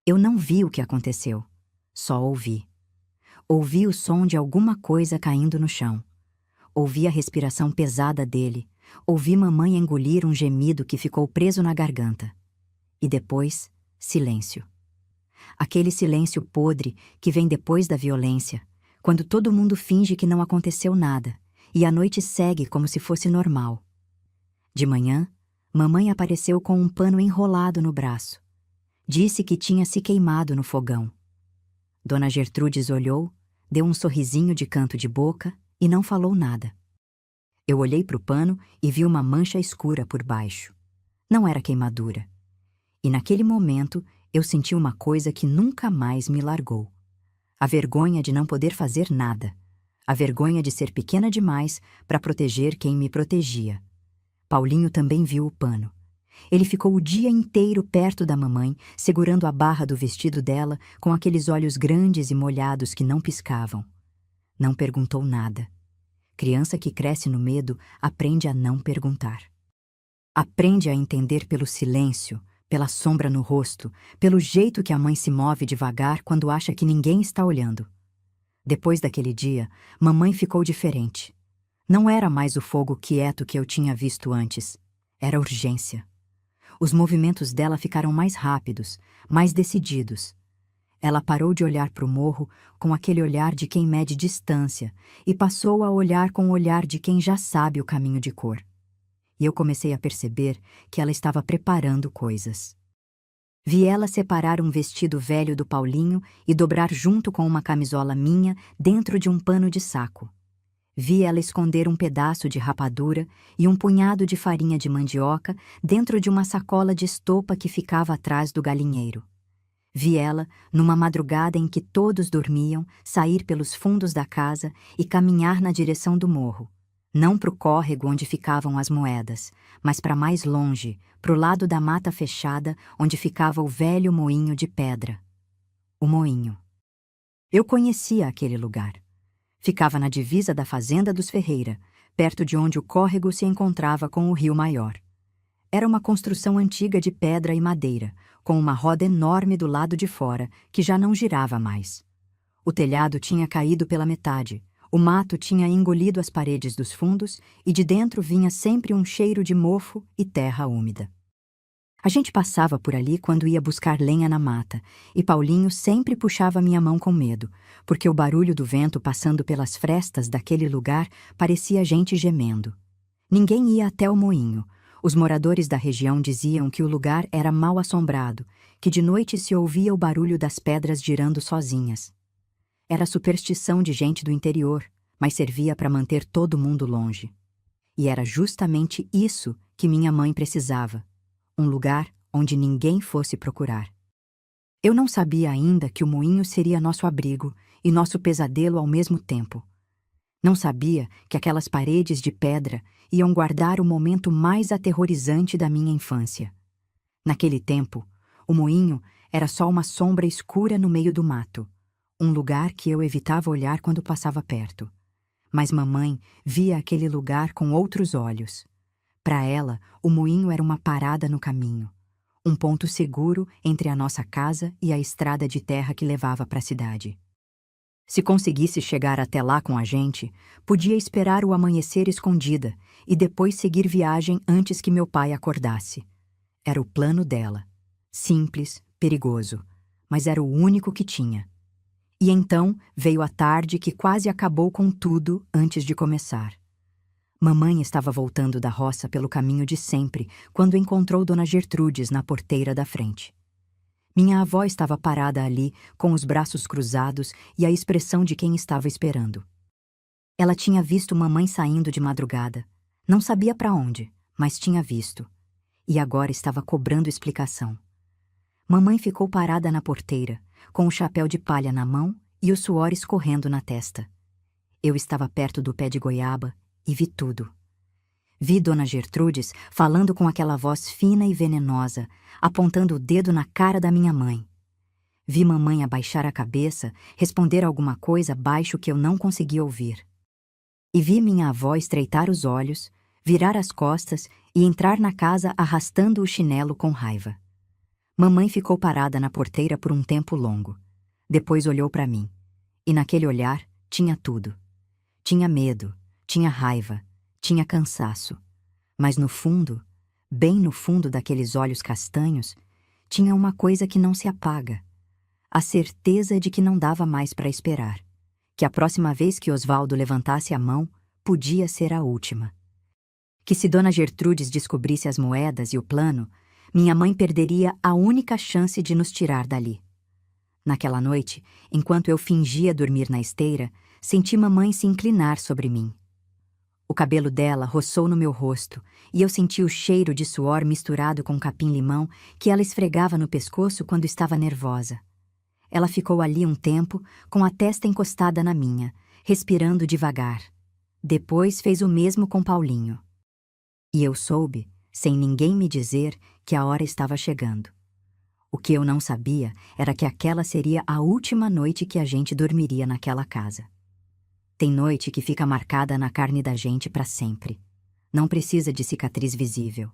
Eu não vi o que aconteceu, só ouvi. Ouvi o som de alguma coisa caindo no chão. Ouvi a respiração pesada dele. Ouvi mamãe engolir um gemido que ficou preso na garganta. E depois, silêncio. Aquele silêncio podre que vem depois da violência, quando todo mundo finge que não aconteceu nada, e a noite segue como se fosse normal. De manhã, mamãe apareceu com um pano enrolado no braço. Disse que tinha se queimado no fogão. Dona Gertrudes olhou, deu um sorrisinho de canto de boca e não falou nada. Eu olhei para o pano e vi uma mancha escura por baixo. Não era queimadura. E naquele momento eu senti uma coisa que nunca mais me largou. A vergonha de não poder fazer nada. A vergonha de ser pequena demais para proteger quem me protegia. Paulinho também viu o pano. Ele ficou o dia inteiro perto da mamãe, segurando a barra do vestido dela com aqueles olhos grandes e molhados que não piscavam. Não perguntou nada. Criança que cresce no medo aprende a não perguntar. Aprende a entender pelo silêncio, pela sombra no rosto, pelo jeito que a mãe se move devagar quando acha que ninguém está olhando. Depois daquele dia, mamãe ficou diferente. Não era mais o fogo quieto que eu tinha visto antes. Era urgência. Os movimentos dela ficaram mais rápidos, mais decididos. Ela parou de olhar para o morro com aquele olhar de quem mede distância e passou a olhar com o olhar de quem já sabe o caminho de cor. E eu comecei a perceber que ela estava preparando coisas. Vi ela separar um vestido velho do Paulinho e dobrar junto com uma camisola minha dentro de um pano de saco. Vi ela esconder um pedaço de rapadura e um punhado de farinha de mandioca dentro de uma sacola de estopa que ficava atrás do galinheiro. Vi ela, numa madrugada em que todos dormiam, sair pelos fundos da casa e caminhar na direção do morro. Não para o córrego onde ficavam as moedas, mas para mais longe, para o lado da mata fechada onde ficava o velho moinho de pedra. O moinho. Eu conhecia aquele lugar. Ficava na divisa da fazenda dos Ferreira, perto de onde o córrego se encontrava com o rio maior. Era uma construção antiga de pedra e madeira, com uma roda enorme do lado de fora, que já não girava mais. O telhado tinha caído pela metade, o mato tinha engolido as paredes dos fundos e de dentro vinha sempre um cheiro de mofo e terra úmida. A gente passava por ali quando ia buscar lenha na mata, e Paulinho sempre puxava minha mão com medo, porque o barulho do vento passando pelas frestas daquele lugar parecia gente gemendo. Ninguém ia até o moinho. Os moradores da região diziam que o lugar era mal assombrado, que de noite se ouvia o barulho das pedras girando sozinhas. Era superstição de gente do interior, mas servia para manter todo mundo longe. E era justamente isso que minha mãe precisava. Um lugar onde ninguém fosse procurar. Eu não sabia ainda que o moinho seria nosso abrigo e nosso pesadelo ao mesmo tempo. Não sabia que aquelas paredes de pedra iam guardar o momento mais aterrorizante da minha infância. Naquele tempo, o moinho era só uma sombra escura no meio do mato, um lugar que eu evitava olhar quando passava perto. Mas mamãe via aquele lugar com outros olhos. Para ela, o moinho era uma parada no caminho, um ponto seguro entre a nossa casa e a estrada de terra que levava para a cidade. Se conseguisse chegar até lá com a gente, podia esperar o amanhecer escondida e depois seguir viagem antes que meu pai acordasse. Era o plano dela. Simples, perigoso, mas era o único que tinha. E então veio a tarde que quase acabou com tudo antes de começar. Mamãe estava voltando da roça pelo caminho de sempre quando encontrou Dona Gertrudes na porteira da frente. Minha avó estava parada ali, com os braços cruzados e a expressão de quem estava esperando. Ela tinha visto mamãe saindo de madrugada. Não sabia para onde, mas tinha visto. E agora estava cobrando explicação. Mamãe ficou parada na porteira, com o chapéu de palha na mão e o suor escorrendo na testa. Eu estava perto do pé de goiaba e vi tudo. Vi Dona Gertrudes falando com aquela voz fina e venenosa, apontando o dedo na cara da minha mãe. Vi mamãe abaixar a cabeça, responder alguma coisa baixo que eu não conseguia ouvir. E vi minha avó estreitar os olhos, virar as costas e entrar na casa arrastando o chinelo com raiva. Mamãe ficou parada na porteira por um tempo longo. Depois olhou para mim. E naquele olhar tinha tudo. Tinha medo, tinha raiva, tinha cansaço. Mas no fundo, bem no fundo daqueles olhos castanhos, tinha uma coisa que não se apaga. A certeza de que não dava mais para esperar. Que a próxima vez que Osvaldo levantasse a mão, podia ser a última. Que se Dona Gertrudes descobrisse as moedas e o plano, minha mãe perderia a única chance de nos tirar dali. Naquela noite, enquanto eu fingia dormir na esteira, senti mamãe se inclinar sobre mim. O cabelo dela roçou no meu rosto e eu senti o cheiro de suor misturado com capim-limão que ela esfregava no pescoço quando estava nervosa. Ela ficou ali um tempo, com a testa encostada na minha, respirando devagar. Depois fez o mesmo com Paulinho. E eu soube, sem ninguém me dizer, que a hora estava chegando. O que eu não sabia era que aquela seria a última noite que a gente dormiria naquela casa. Tem noite que fica marcada na carne da gente para sempre. Não precisa de cicatriz visível.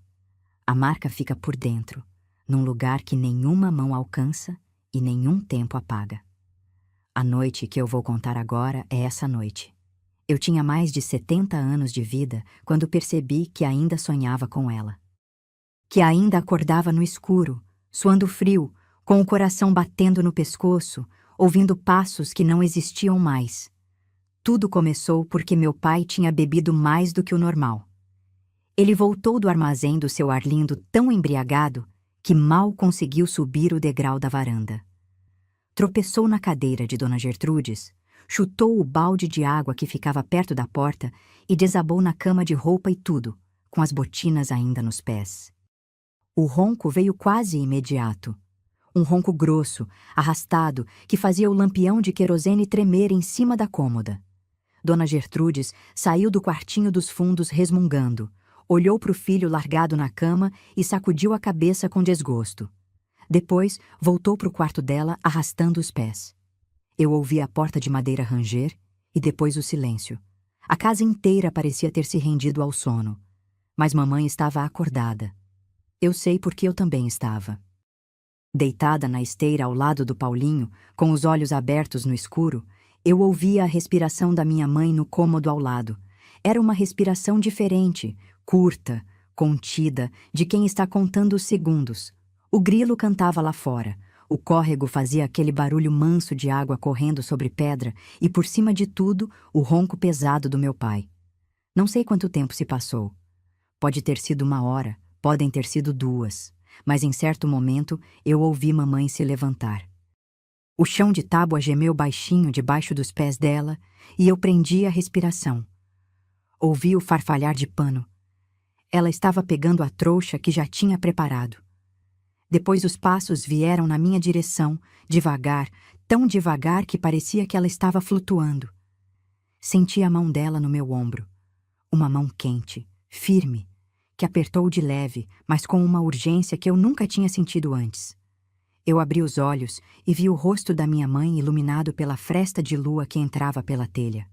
A marca fica por dentro, num lugar que nenhuma mão alcança e nenhum tempo apaga. A noite que eu vou contar agora é essa noite. Eu tinha mais de 70 anos de vida quando percebi que ainda sonhava com ela. Que ainda acordava no escuro, suando frio, com o coração batendo no pescoço, ouvindo passos que não existiam mais. Tudo começou porque meu pai tinha bebido mais do que o normal. Ele voltou do armazém do seu Arlindo tão embriagado que mal conseguiu subir o degrau da varanda. Tropeçou na cadeira de Dona Gertrudes, chutou o balde de água que ficava perto da porta e desabou na cama de roupa e tudo, com as botinas ainda nos pés. O ronco veio quase imediato. Um ronco grosso, arrastado, que fazia o lampião de querosene tremer em cima da cômoda. Dona Gertrudes saiu do quartinho dos fundos resmungando, olhou para o filho largado na cama e sacudiu a cabeça com desgosto. Depois, voltou para o quarto dela, arrastando os pés. Eu ouvi a porta de madeira ranger e depois o silêncio. A casa inteira parecia ter se rendido ao sono. Mas mamãe estava acordada. Eu sei porque eu também estava. Deitada na esteira ao lado do Paulinho, com os olhos abertos no escuro, eu ouvia a respiração da minha mãe no cômodo ao lado. Era uma respiração diferente, curta, contida, de quem está contando os segundos. O grilo cantava lá fora. O córrego fazia aquele barulho manso de água correndo sobre pedra e, por cima de tudo, o ronco pesado do meu pai. Não sei quanto tempo se passou. Pode ter sido 1 hora, podem ter sido 2, mas em certo momento eu ouvi mamãe se levantar. O chão de tábua gemeu baixinho debaixo dos pés dela e eu prendi a respiração. Ouvi o farfalhar de pano. Ela estava pegando a trouxa que já tinha preparado. Depois os passos vieram na minha direção, devagar, tão devagar que parecia que ela estava flutuando. Senti a mão dela no meu ombro. Uma mão quente, firme, que apertou de leve, mas com uma urgência que eu nunca tinha sentido antes. Eu abri os olhos e vi o rosto da minha mãe iluminado pela fresta de lua que entrava pela telha.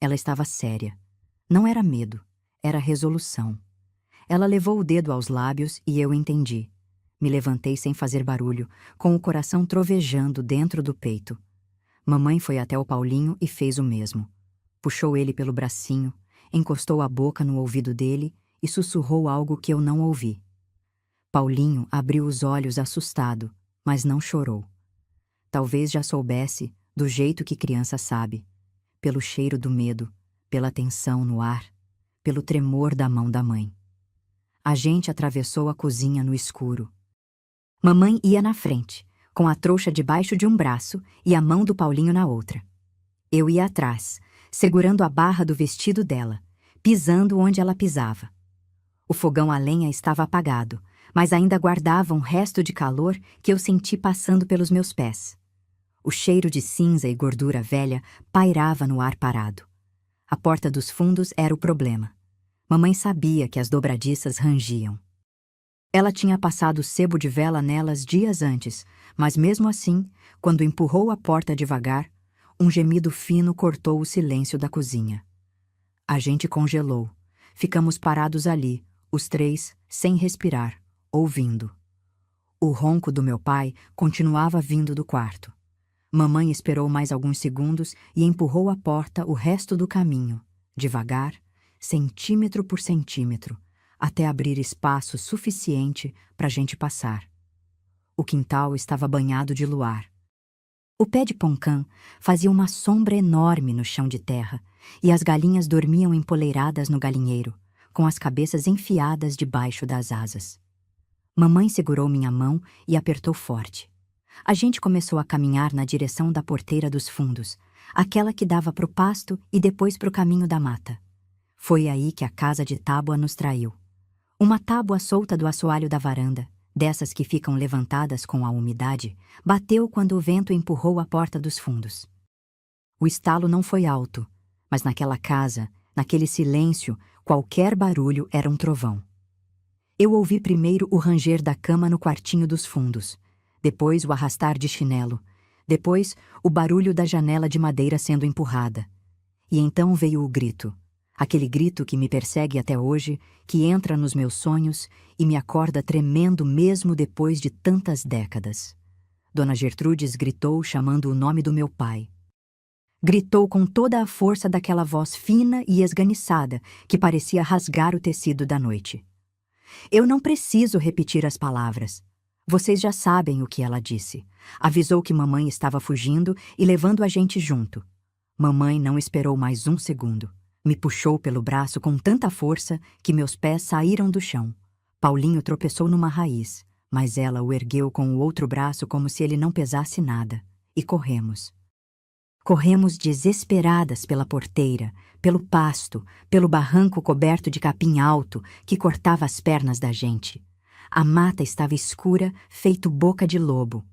Ela estava séria. Não era medo, era resolução. Ela levou o dedo aos lábios e eu entendi. Me levantei sem fazer barulho, com o coração trovejando dentro do peito. Mamãe foi até o Paulinho e fez o mesmo. Puxou ele pelo bracinho, encostou a boca no ouvido dele e sussurrou algo que eu não ouvi. Paulinho abriu os olhos assustado, mas não chorou. Talvez já soubesse, do jeito que criança sabe, pelo cheiro do medo, pela tensão no ar, pelo tremor da mão da mãe. A gente atravessou a cozinha no escuro. Mamãe ia na frente, com a trouxa debaixo de um braço e a mão do Paulinho na outra. Eu ia atrás, segurando a barra do vestido dela, pisando onde ela pisava. O fogão a lenha estava apagado, mas ainda guardava um resto de calor que eu senti passando pelos meus pés. O cheiro de cinza e gordura velha pairava no ar parado. A porta dos fundos era o problema. Mamãe sabia que as dobradiças rangiam. Ela tinha passado sebo de vela nelas dias antes, mas mesmo assim, quando empurrou a porta devagar, um gemido fino cortou o silêncio da cozinha. A gente congelou. Ficamos parados ali, os três, sem respirar, ouvindo. O ronco do meu pai continuava vindo do quarto. Mamãe esperou mais alguns segundos e empurrou a porta o resto do caminho, devagar, centímetro por centímetro, até abrir espaço suficiente para a gente passar. O quintal estava banhado de luar. O pé de poncã fazia uma sombra enorme no chão de terra e as galinhas dormiam empoleiradas no galinheiro, com as cabeças enfiadas debaixo das asas. Mamãe segurou minha mão e apertou forte. A gente começou a caminhar na direção da porteira dos fundos, aquela que dava para o pasto e depois para o caminho da mata. Foi aí que a casa de tábua nos traiu. Uma tábua solta do assoalho da varanda, dessas que ficam levantadas com a umidade, bateu quando o vento empurrou a porta dos fundos. O estalo não foi alto, mas naquela casa, naquele silêncio, qualquer barulho era um trovão. Eu ouvi primeiro o ranger da cama no quartinho dos fundos, depois o arrastar de chinelo, depois o barulho da janela de madeira sendo empurrada. E então veio o grito. Aquele grito que me persegue até hoje, que entra nos meus sonhos e me acorda tremendo mesmo depois de tantas décadas. Dona Gertrudes gritou chamando o nome do meu pai. Gritou com toda a força daquela voz fina e esganiçada que parecia rasgar o tecido da noite. Eu não preciso repetir as palavras. Vocês já sabem o que ela disse. Avisou que mamãe estava fugindo e levando a gente junto. Mamãe não esperou mais um segundo. Me puxou pelo braço com tanta força que meus pés saíram do chão. Paulinho tropeçou numa raiz, mas ela o ergueu com o outro braço como se ele não pesasse nada. E corremos. Corremos desesperadas pela porteira, pelo pasto, pelo barranco coberto de capim alto que cortava as pernas da gente. A mata estava escura, feito boca de lobo.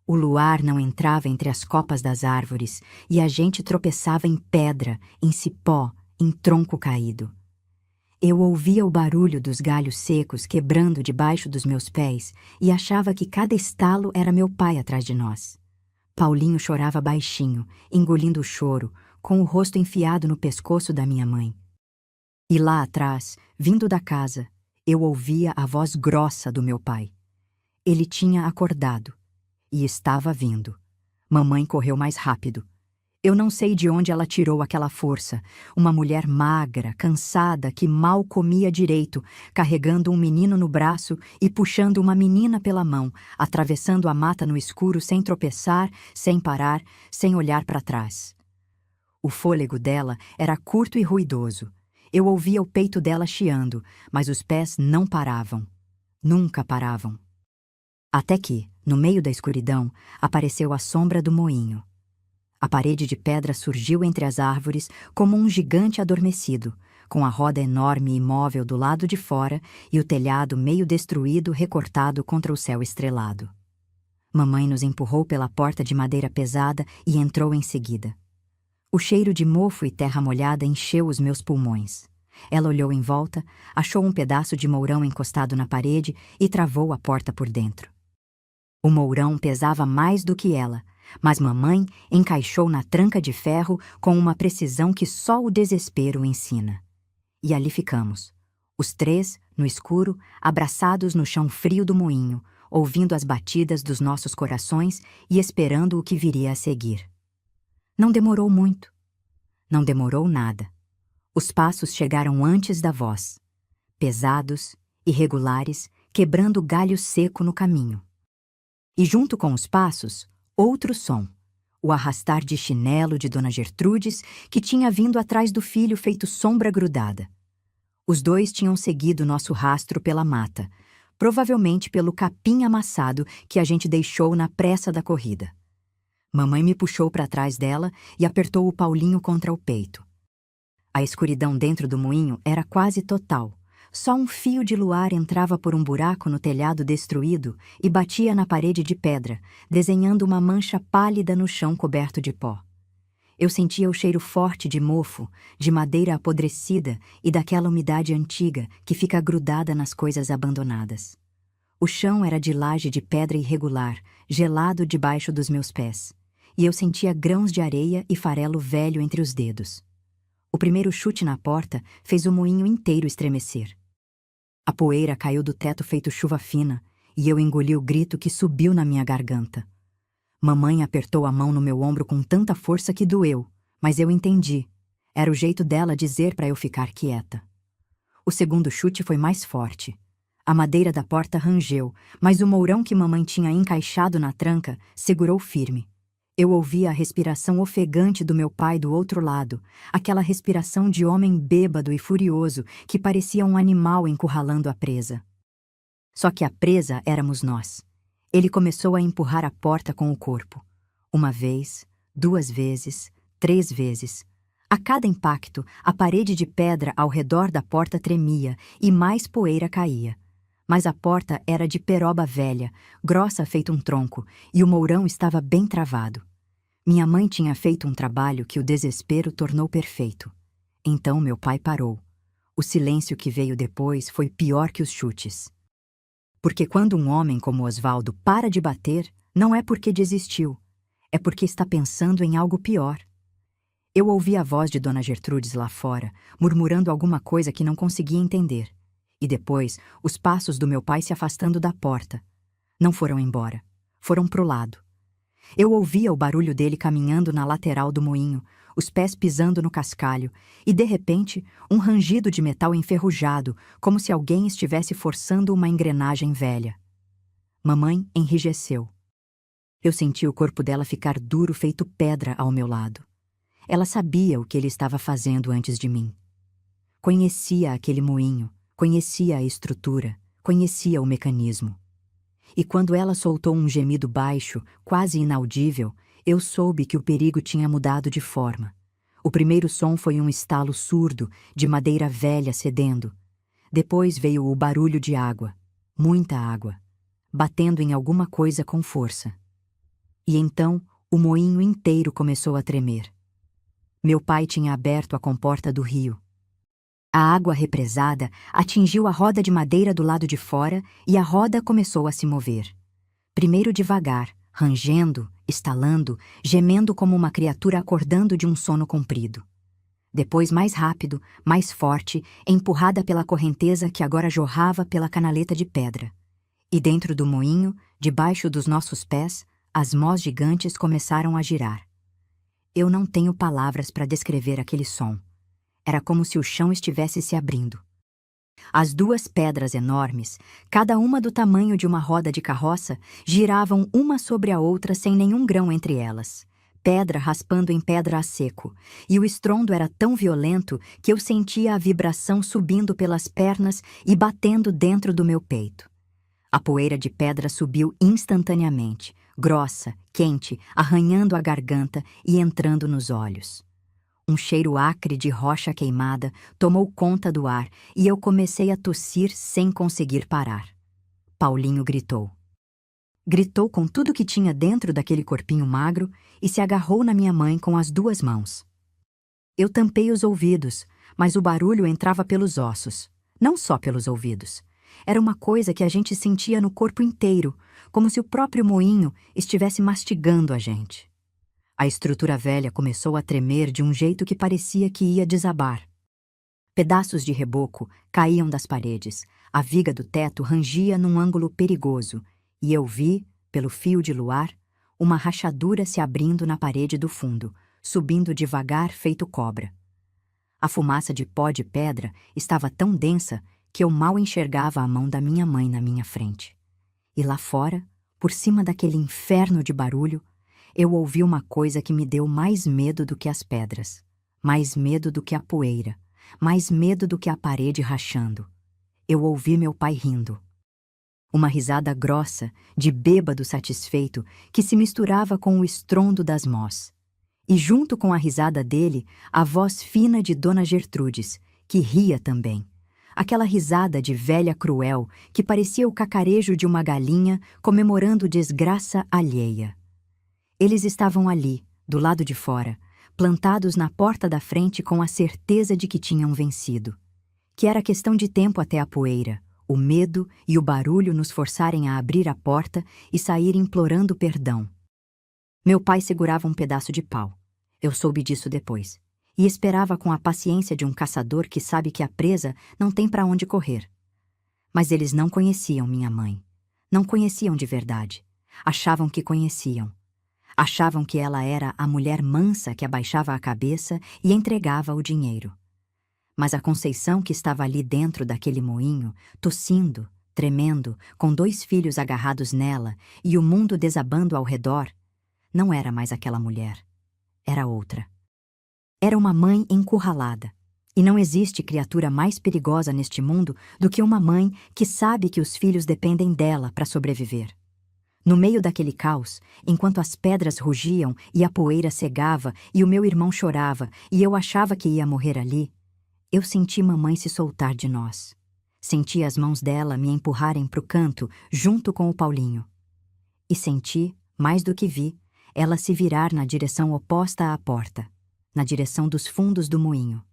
O luar não entrava entre as copas das árvores e a gente tropeçava em pedra, em cipó, em tronco caído. Eu ouvia o barulho dos galhos secos quebrando debaixo dos meus pés e achava que cada estalo era meu pai atrás de nós. Paulinho chorava baixinho, engolindo o choro, com o rosto enfiado no pescoço da minha mãe. E lá atrás, vindo da casa, eu ouvia a voz grossa do meu pai. Ele tinha acordado e estava vindo. Mamãe correu mais rápido. Eu não sei de onde ela tirou aquela força. Uma mulher magra, cansada, que mal comia direito, carregando um menino no braço e puxando uma menina pela mão, atravessando a mata no escuro sem tropeçar, sem parar, sem olhar para trás. O fôlego dela era curto e ruidoso. Eu ouvia o peito dela chiando, mas os pés não paravam. Nunca paravam. Até que, no meio da escuridão, apareceu a sombra do moinho. A parede de pedra surgiu entre as árvores como um gigante adormecido, com a roda enorme e imóvel do lado de fora e o telhado meio destruído recortado contra o céu estrelado. Mamãe nos empurrou pela porta de madeira pesada e entrou em seguida. O cheiro de mofo e terra molhada encheu os meus pulmões. Ela olhou em volta, achou um pedaço de mourão encostado na parede e travou a porta por dentro. O mourão pesava mais do que ela, mas mamãe encaixou na tranca de ferro com uma precisão que só o desespero ensina. E ali ficamos, os três, no escuro, abraçados no chão frio do moinho, ouvindo as batidas dos nossos corações e esperando o que viria a seguir. Não demorou muito. Não demorou nada. Os passos chegaram antes da voz, pesados, irregulares, quebrando galho seco no caminho. E junto com os passos, outro som, o arrastar de chinelo de Dona Gertrudes, que tinha vindo atrás do filho feito sombra grudada. Os dois tinham seguido nosso rastro pela mata, provavelmente pelo capim amassado que a gente deixou na pressa da corrida. Mamãe me puxou para trás dela e apertou o Paulinho contra o peito. A escuridão dentro do moinho era quase total. Só um fio de luar entrava por um buraco no telhado destruído e batia na parede de pedra, desenhando uma mancha pálida no chão coberto de pó. Eu sentia o cheiro forte de mofo, de madeira apodrecida e daquela umidade antiga que fica grudada nas coisas abandonadas. O chão era de laje de pedra irregular, gelado debaixo dos meus pés, e eu sentia grãos de areia e farelo velho entre os dedos. O primeiro chute na porta fez o moinho inteiro estremecer. A poeira caiu do teto feito chuva fina, e eu engoli o grito que subiu na minha garganta. Mamãe apertou a mão no meu ombro com tanta força que doeu, mas eu entendi. Era o jeito dela dizer para eu ficar quieta. O segundo chute foi mais forte. A madeira da porta rangeu, mas o mourão que mamãe tinha encaixado na tranca segurou firme. Eu ouvia a respiração ofegante do meu pai do outro lado, aquela respiração de homem bêbado e furioso que parecia um animal encurralando a presa. Só que a presa éramos nós. Ele começou a empurrar a porta com o corpo. Uma vez, 2 vezes, 3 vezes. A cada impacto, a parede de pedra ao redor da porta tremia e mais poeira caía. Mas a porta era de peroba velha, grossa feito um tronco, e o mourão estava bem travado. Minha mãe tinha feito um trabalho que o desespero tornou perfeito. Então meu pai parou. O silêncio que veio depois foi pior que os chutes. Porque quando um homem como Osvaldo para de bater, não é porque desistiu, é porque está pensando em algo pior. Eu ouvi a voz de Dona Gertrudes lá fora, murmurando alguma coisa que não conseguia entender. E depois, os passos do meu pai se afastando da porta. Não foram embora. Foram pro lado. Eu ouvia o barulho dele caminhando na lateral do moinho, os pés pisando no cascalho, e de repente, um rangido de metal enferrujado, como se alguém estivesse forçando uma engrenagem velha. Mamãe enrijeceu. Eu senti o corpo dela ficar duro feito pedra ao meu lado. Ela sabia o que ele estava fazendo antes de mim. Conhecia aquele moinho. Conhecia a estrutura, conhecia o mecanismo. E quando ela soltou um gemido baixo, quase inaudível, eu soube que o perigo tinha mudado de forma. O primeiro som foi um estalo surdo, de madeira velha cedendo. Depois veio o barulho de água, muita água, batendo em alguma coisa com força. E então, o moinho inteiro começou a tremer. Meu pai tinha aberto a comporta do rio. A água represada atingiu a roda de madeira do lado de fora e a roda começou a se mover. Primeiro devagar, rangendo, estalando, gemendo como uma criatura acordando de um sono comprido. Depois mais rápido, mais forte, empurrada pela correnteza que agora jorrava pela canaleta de pedra. E dentro do moinho, debaixo dos nossos pés, as mós gigantes começaram a girar. Eu não tenho palavras para descrever aquele som. Era como se o chão estivesse se abrindo. As 2 pedras enormes, cada uma do tamanho de uma roda de carroça, giravam uma sobre a outra sem nenhum grão entre elas, pedra raspando em pedra a seco, e o estrondo era tão violento que eu sentia a vibração subindo pelas pernas e batendo dentro do meu peito. A poeira de pedra subiu instantaneamente, grossa, quente, arranhando a garganta e entrando nos olhos. Um cheiro acre de rocha queimada tomou conta do ar e eu comecei a tossir sem conseguir parar. Paulinho gritou. Gritou com tudo que tinha dentro daquele corpinho magro e se agarrou na minha mãe com as 2 mãos. Eu tampei os ouvidos, mas o barulho entrava pelos ossos, não só pelos ouvidos. Era uma coisa que a gente sentia no corpo inteiro, como se o próprio moinho estivesse mastigando a gente. A estrutura velha começou a tremer de um jeito que parecia que ia desabar. Pedaços de reboco caíam das paredes, a viga do teto rangia num ângulo perigoso, e eu vi, pelo fio de luar, uma rachadura se abrindo na parede do fundo, subindo devagar feito cobra. A fumaça de pó de pedra estava tão densa que eu mal enxergava a mão da minha mãe na minha frente. E lá fora, por cima daquele inferno de barulho, eu ouvi uma coisa que me deu mais medo do que as pedras, mais medo do que a poeira, mais medo do que a parede rachando. Eu ouvi meu pai rindo. Uma risada grossa, de bêbado satisfeito, que se misturava com o estrondo das mós. E junto com a risada dele, a voz fina de Dona Gertrudes, que ria também. Aquela risada de velha cruel, que parecia o cacarejo de uma galinha comemorando desgraça alheia. Eles estavam ali, do lado de fora, plantados na porta da frente com a certeza de que tinham vencido. Que era questão de tempo até a poeira, o medo e o barulho nos forçarem a abrir a porta e sair implorando perdão. Meu pai segurava um pedaço de pau. Eu soube disso depois. E esperava com a paciência de um caçador que sabe que a presa não tem para onde correr. Mas eles não conheciam minha mãe. Não conheciam de verdade. Achavam que conheciam. Achavam que ela era a mulher mansa que abaixava a cabeça e entregava o dinheiro. Mas a Conceição que estava ali dentro daquele moinho, tossindo, tremendo, com 2 filhos agarrados nela e o mundo desabando ao redor, não era mais aquela mulher. Era outra. Era uma mãe encurralada. E não existe criatura mais perigosa neste mundo do que uma mãe que sabe que os filhos dependem dela para sobreviver. No meio daquele caos, enquanto as pedras rugiam e a poeira cegava e o meu irmão chorava e eu achava que ia morrer ali, eu senti mamãe se soltar de nós. Senti as mãos dela me empurrarem para o canto, junto com o Paulinho. E senti, mais do que vi, ela se virar na direção oposta à porta, na direção dos fundos do moinho.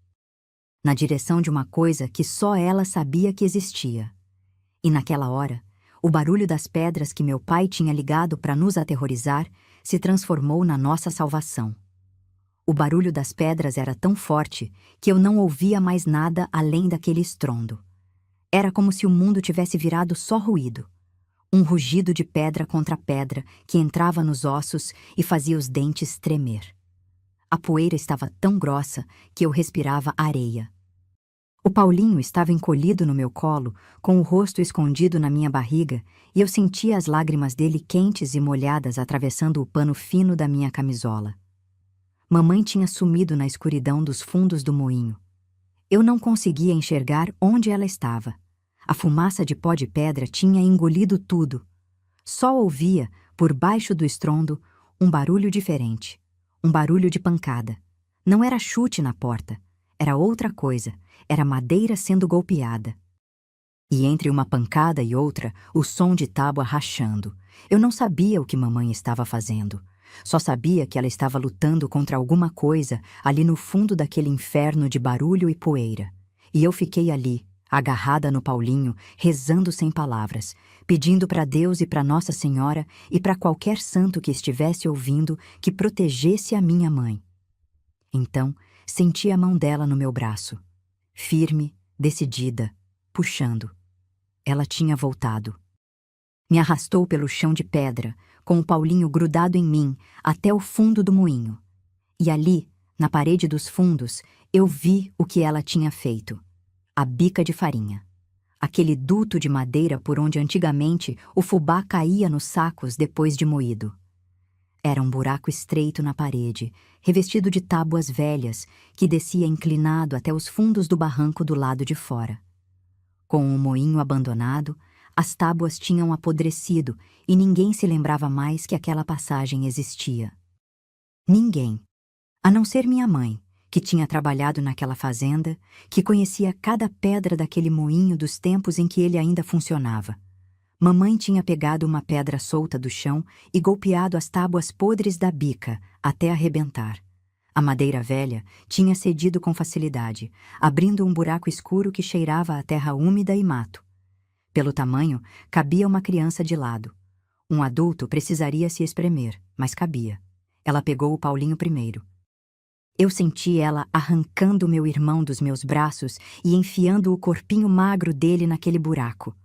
Na direção de uma coisa que só ela sabia que existia. E naquela hora, o barulho das pedras que meu pai tinha ligado para nos aterrorizar se transformou na nossa salvação. O barulho das pedras era tão forte que eu não ouvia mais nada além daquele estrondo. Era como se o mundo tivesse virado só ruído. Um rugido de pedra contra pedra que entrava nos ossos e fazia os dentes tremer. A poeira estava tão grossa que eu respirava areia. O Paulinho estava encolhido no meu colo, com o rosto escondido na minha barriga, e eu sentia as lágrimas dele quentes e molhadas atravessando o pano fino da minha camisola. Mamãe tinha sumido na escuridão dos fundos do moinho. Eu não conseguia enxergar onde ela estava. A fumaça de pó de pedra tinha engolido tudo. Só ouvia, por baixo do estrondo, um barulho diferente. Um barulho de pancada. Não era chute na porta. Era outra coisa. Era madeira sendo golpeada. E entre uma pancada e outra, o som de tábua rachando. Eu não sabia o que mamãe estava fazendo. Só sabia que ela estava lutando contra alguma coisa ali no fundo daquele inferno de barulho e poeira. E eu fiquei ali, agarrada no Paulinho, rezando sem palavras, pedindo para Deus e para Nossa Senhora e para qualquer santo que estivesse ouvindo que protegesse a minha mãe. Então, senti a mão dela no meu braço, firme, decidida, puxando. Ela tinha voltado. Me arrastou pelo chão de pedra, com o Paulinho grudado em mim, até o fundo do moinho. E ali, na parede dos fundos, eu vi o que ela tinha feito. A bica de farinha. Aquele duto de madeira por onde antigamente o fubá caía nos sacos depois de moído. Era um buraco estreito na parede, revestido de tábuas velhas, que descia inclinado até os fundos do barranco do lado de fora. Com o moinho abandonado, as tábuas tinham apodrecido e ninguém se lembrava mais que aquela passagem existia. Ninguém, a não ser minha mãe, que tinha trabalhado naquela fazenda, que conhecia cada pedra daquele moinho dos tempos em que ele ainda funcionava. Mamãe tinha pegado uma pedra solta do chão e golpeado as tábuas podres da bica até arrebentar. A madeira velha tinha cedido com facilidade, abrindo um buraco escuro que cheirava a terra úmida e mato. Pelo tamanho, cabia uma criança de lado. Um adulto precisaria se espremer, mas cabia. Ela pegou o Paulinho primeiro. Eu senti ela arrancando meu irmão dos meus braços e enfiando o corpinho magro dele naquele buraco.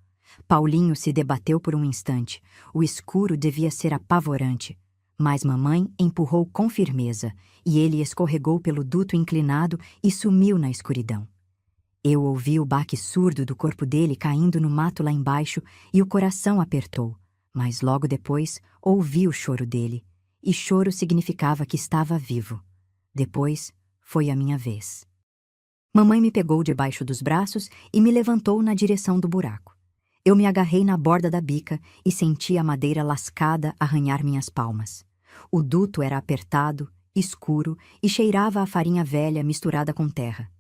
Paulinho se debateu por um instante. O escuro devia ser apavorante, Mas mamãe empurrou com firmeza, e ele escorregou pelo duto inclinado e sumiu na escuridão. Eu ouvi o baque surdo do corpo dele caindo no mato lá embaixo e o coração apertou, mas logo depois ouvi o choro dele, e choro significava que estava vivo. Depois foi a minha vez. Mamãe me pegou debaixo dos braços e me levantou na direção do buraco. Eu me agarrei na borda da bica e senti a madeira lascada arranhar minhas palmas. O duto era apertado, escuro e cheirava a farinha velha misturada com terra.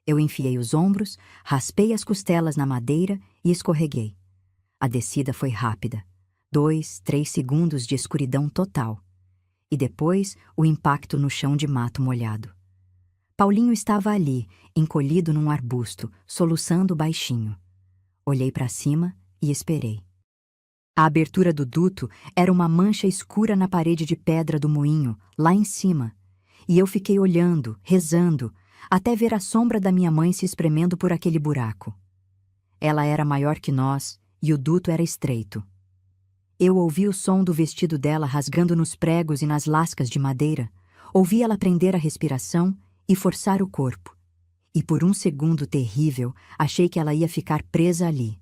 Eu enfiei os ombros, raspei as costelas na madeira e escorreguei. A descida foi rápida. 2, 3 segundos de escuridão total. E depois o impacto no chão de mato molhado. Paulinho estava ali, encolhido num arbusto, soluçando baixinho. Olhei para cima e esperei. A abertura do duto era uma mancha escura na parede de pedra do moinho, lá em cima. E eu fiquei olhando, rezando, até ver a sombra da minha mãe se espremendo por aquele buraco. Ela era maior que nós e o duto era estreito. Eu ouvi o som do vestido dela rasgando nos pregos e nas lascas de madeira, ouvi ela prender a respiração e forçar o corpo. E por um segundo terrível, achei que ela ia ficar presa ali.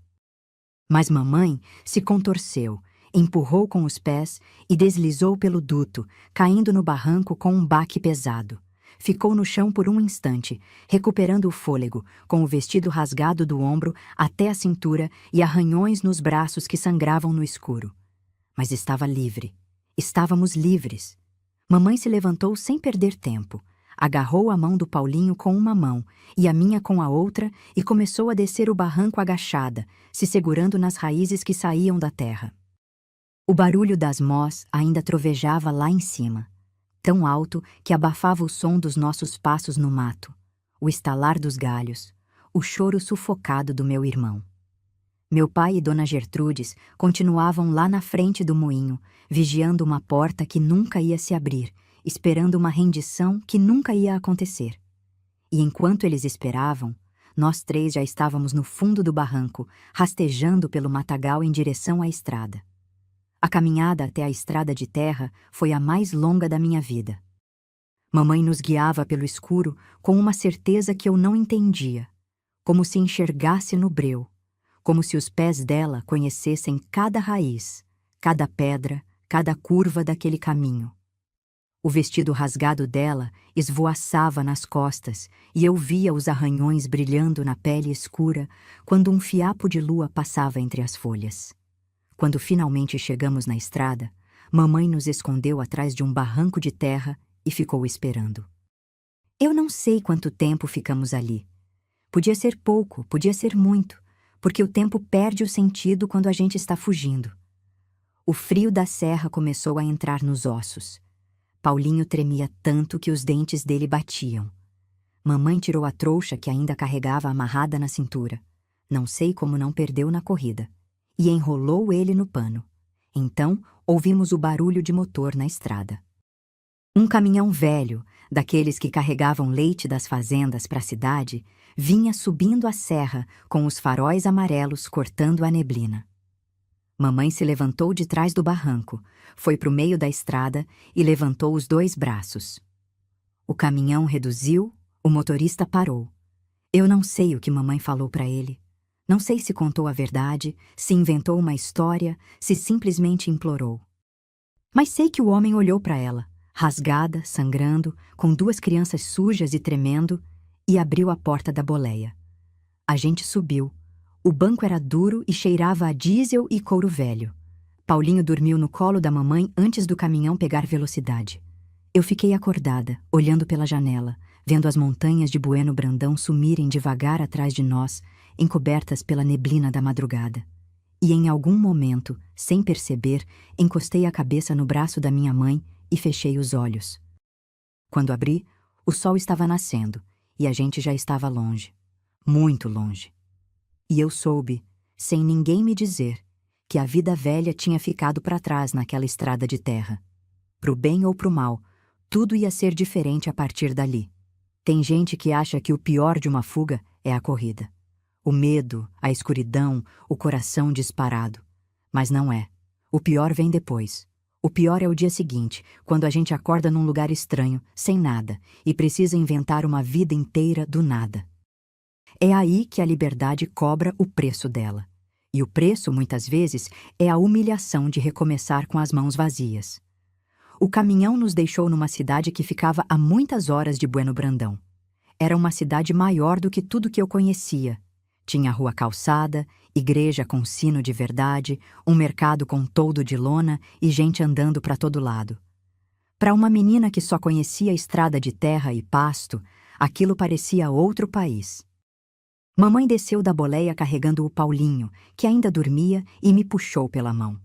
Mas mamãe se contorceu, empurrou com os pés e deslizou pelo duto, caindo no barranco com um baque pesado. Ficou no chão por um instante, recuperando o fôlego, com o vestido rasgado do ombro até a cintura e arranhões nos braços que sangravam no escuro. Mas estava livre. Estávamos livres. Mamãe se levantou sem perder tempo. Agarrou a mão do Paulinho com uma mão e a minha com a outra e começou a descer o barranco agachada, se segurando nas raízes que saíam da terra. O barulho das mós ainda trovejava lá em cima, tão alto que abafava o som dos nossos passos no mato, o estalar dos galhos, o choro sufocado do meu irmão. Meu pai e Dona Gertrudes continuavam lá na frente do moinho, vigiando uma porta que nunca ia se abrir, esperando uma rendição que nunca ia acontecer. E enquanto eles esperavam, nós 3 já estávamos no fundo do barranco, rastejando pelo matagal em direção à estrada. A caminhada até a estrada de terra foi a mais longa da minha vida. Mamãe nos guiava pelo escuro com uma certeza que eu não entendia, como se enxergasse no breu, como se os pés dela conhecessem cada raiz, cada pedra, cada curva daquele caminho. O vestido rasgado dela esvoaçava nas costas e eu via os arranhões brilhando na pele escura quando um fiapo de lua passava entre as folhas. Quando finalmente chegamos na estrada, mamãe nos escondeu atrás de um barranco de terra e ficou esperando. Eu não sei quanto tempo ficamos ali. Podia ser pouco, podia ser muito, porque o tempo perde o sentido quando a gente está fugindo. O frio da serra começou a entrar nos ossos. Paulinho tremia tanto que os dentes dele batiam. Mamãe tirou a trouxa que ainda carregava amarrada na cintura. Não sei como não perdeu na corrida. E enrolou ele no pano. Então, ouvimos o barulho de motor na estrada. Um caminhão velho, daqueles que carregavam leite das fazendas para a cidade, vinha subindo a serra com os faróis amarelos cortando a neblina. Mamãe se levantou de trás do barranco, foi para o meio da estrada e levantou os 2 braços. O caminhão reduziu, o motorista parou. Eu não sei o que mamãe falou para ele. Não sei se contou a verdade, se inventou uma história, se simplesmente implorou. Mas sei que o homem olhou para ela, rasgada, sangrando, com 2 crianças sujas e tremendo, e abriu a porta da boleia. A gente subiu. O banco era duro e cheirava a diesel e couro velho. Paulinho dormiu no colo da mamãe antes do caminhão pegar velocidade. Eu fiquei acordada, olhando pela janela, vendo as montanhas de Bueno Brandão sumirem devagar atrás de nós, encobertas pela neblina da madrugada. E em algum momento, sem perceber, encostei a cabeça no braço da minha mãe e fechei os olhos. Quando abri, o sol estava nascendo e a gente já estava longe, muito longe. E eu soube, sem ninguém me dizer, que a vida velha tinha ficado para trás naquela estrada de terra. Pro bem ou pro mal, tudo ia ser diferente a partir dali. Tem gente que acha que o pior de uma fuga é a corrida. O medo, a escuridão, o coração disparado. Mas não é. O pior vem depois. O pior é o dia seguinte, quando a gente acorda num lugar estranho, sem nada, e precisa inventar uma vida inteira do nada. É aí que a liberdade cobra o preço dela. E o preço, muitas vezes, é a humilhação de recomeçar com as mãos vazias. O caminhão nos deixou numa cidade que ficava a muitas horas de Bueno Brandão. Era uma cidade maior do que tudo que eu conhecia. Tinha rua calçada, igreja com sino de verdade, um mercado com toldo de lona e gente andando para todo lado. Para uma menina que só conhecia estrada de terra e pasto, aquilo parecia outro país. Mamãe desceu da boleia carregando o Paulinho, que ainda dormia, e me puxou pela mão.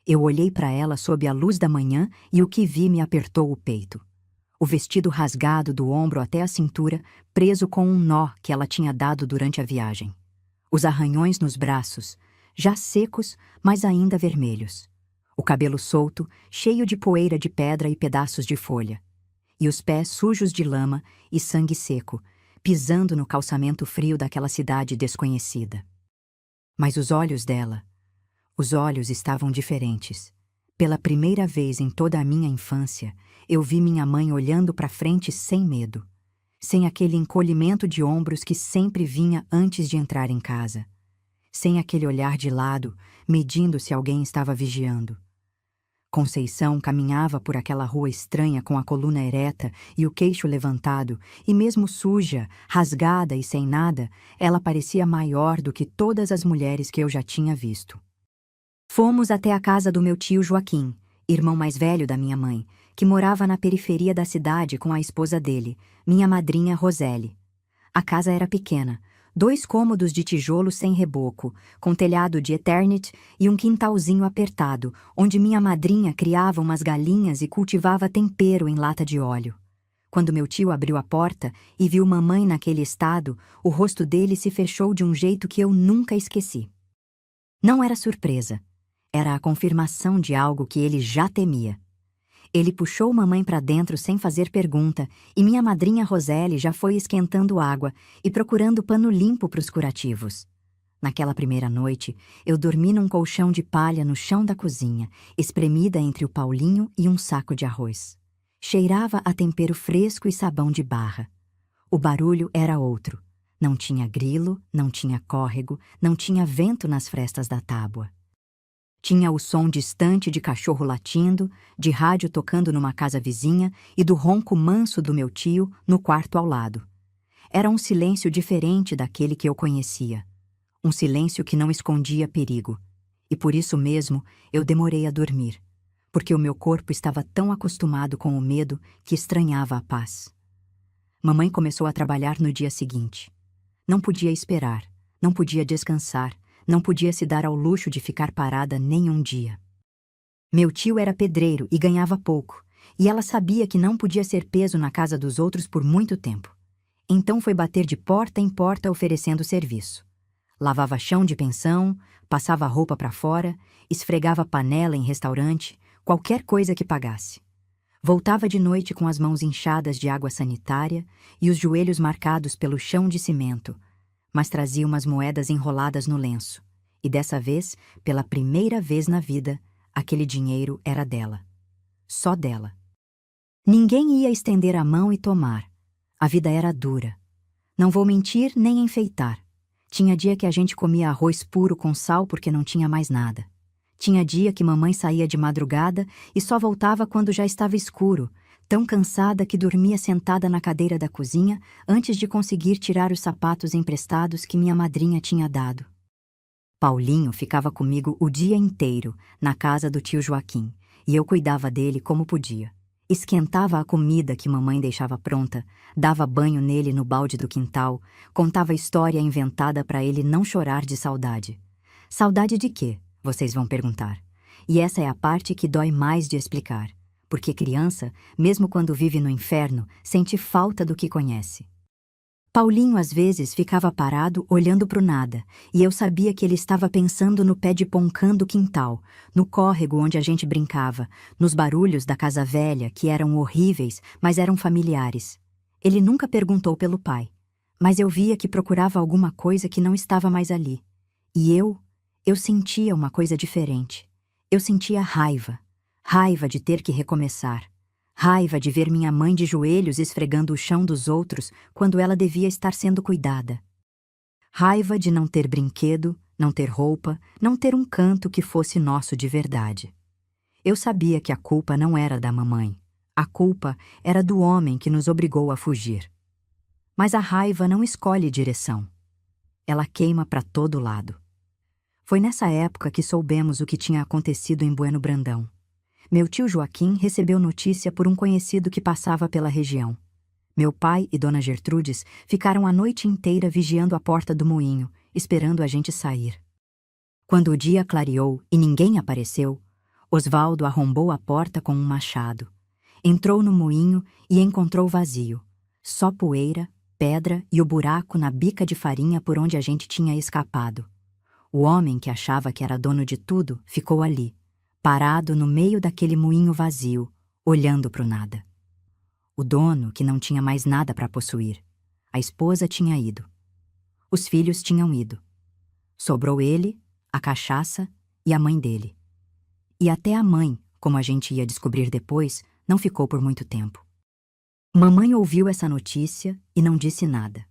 Eu olhei para ela sob a luz da manhã e o que vi me apertou o peito. O vestido rasgado do ombro até a cintura, preso com um nó que ela tinha dado durante a viagem. Os arranhões nos braços, já secos, mas ainda vermelhos. O cabelo solto, cheio de poeira de pedra e pedaços de folha. E os pés sujos de lama e sangue seco, pisando no calçamento frio daquela cidade desconhecida. Mas os olhos dela, os olhos estavam diferentes. Pela primeira vez em toda a minha infância, eu vi minha mãe olhando para frente sem medo, sem aquele encolhimento de ombros que sempre vinha antes de entrar em casa, sem aquele olhar de lado, medindo se alguém estava vigiando. Conceição caminhava por aquela rua estranha com a coluna ereta e o queixo levantado, e mesmo suja, rasgada e sem nada, ela parecia maior do que todas as mulheres que eu já tinha visto. Fomos até a casa do meu tio Joaquim, irmão mais velho da minha mãe, que morava na periferia da cidade com a esposa dele, minha madrinha Roseli. A casa era pequena, 2 cômodos de tijolo sem reboco, com telhado de Eternit e um quintalzinho apertado, onde minha madrinha criava umas galinhas e cultivava tempero em lata de óleo. Quando meu tio abriu a porta e viu mamãe naquele estado, o rosto dele se fechou de um jeito que eu nunca esqueci. Não era surpresa. Era a confirmação de algo que ele já temia. Ele puxou mamãe para dentro sem fazer pergunta, e minha madrinha Roseli já foi esquentando água e procurando pano limpo para os curativos. Naquela primeira noite, eu dormi num colchão de palha no chão da cozinha, espremida entre o Paulinho e um saco de arroz. Cheirava a tempero fresco e sabão de barra. O barulho era outro. Não tinha grilo, não tinha córrego, não tinha vento nas frestas da tábua. Tinha o som distante de cachorro latindo, de rádio tocando numa casa vizinha e do ronco manso do meu tio no quarto ao lado. Era um silêncio diferente daquele que eu conhecia. Um silêncio que não escondia perigo. E por isso mesmo eu demorei a dormir, porque o meu corpo estava tão acostumado com o medo que estranhava a paz. Mamãe começou a trabalhar no dia seguinte. Não podia esperar, não podia descansar, não podia se dar ao luxo de ficar parada nem um dia. Meu tio era pedreiro e ganhava pouco, e ela sabia que não podia ser peso na casa dos outros por muito tempo. Então foi bater de porta em porta oferecendo serviço. Lavava chão de pensão, passava roupa para fora, esfregava panela em restaurante, qualquer coisa que pagasse. Voltava de noite com as mãos inchadas de água sanitária e os joelhos marcados pelo chão de cimento, mas trazia umas moedas enroladas no lenço. E dessa vez, pela primeira vez na vida, aquele dinheiro era dela. Só dela. Ninguém ia estender a mão e tomar. A vida era dura. Não vou mentir nem enfeitar. Tinha dia que a gente comia arroz puro com sal porque não tinha mais nada. Tinha dia que mamãe saía de madrugada e só voltava quando já estava escuro, tão cansada que dormia sentada na cadeira da cozinha antes de conseguir tirar os sapatos emprestados que minha madrinha tinha dado. Paulinho ficava comigo o dia inteiro, na casa do tio Joaquim, e eu cuidava dele como podia. Esquentava a comida que mamãe deixava pronta, dava banho nele no balde do quintal, contava história inventada para ele não chorar de saudade. Saudade de quê? Vocês vão perguntar. E essa é a parte que dói mais de explicar. Porque criança, mesmo quando vive no inferno, sente falta do que conhece. Paulinho às vezes ficava parado olhando para o nada, e eu sabia que ele estava pensando no pé de poncã do quintal, no córrego onde a gente brincava, nos barulhos da casa velha, que eram horríveis, mas eram familiares. Ele nunca perguntou pelo pai, mas eu via que procurava alguma coisa que não estava mais ali. E eu sentia uma coisa diferente. Eu sentia raiva. Raiva de ter que recomeçar. Raiva de ver minha mãe de joelhos esfregando o chão dos outros quando ela devia estar sendo cuidada. Raiva de não ter brinquedo, não ter roupa, não ter um canto que fosse nosso de verdade. Eu sabia que a culpa não era da mamãe. A culpa era do homem que nos obrigou a fugir. Mas a raiva não escolhe direção. Ela queima para todo lado. Foi nessa época que soubemos o que tinha acontecido em Bueno Brandão. Meu tio Joaquim recebeu notícia por um conhecido que passava pela região. Meu pai e Dona Gertrudes ficaram a noite inteira vigiando a porta do moinho, esperando a gente sair. Quando o dia clareou e ninguém apareceu, Osvaldo arrombou a porta com um machado. Entrou no moinho e encontrou vazio. Só poeira, pedra e o buraco na bica de farinha por onde a gente tinha escapado. O homem que achava que era dono de tudo ficou ali, parado no meio daquele moinho vazio, olhando para o nada. O dono, que não tinha mais nada para possuir. A esposa tinha ido. Os filhos tinham ido. Sobrou ele, a cachaça e a mãe dele. E até a mãe, como a gente ia descobrir depois, não ficou por muito tempo. Mamãe ouviu essa notícia e não disse nada.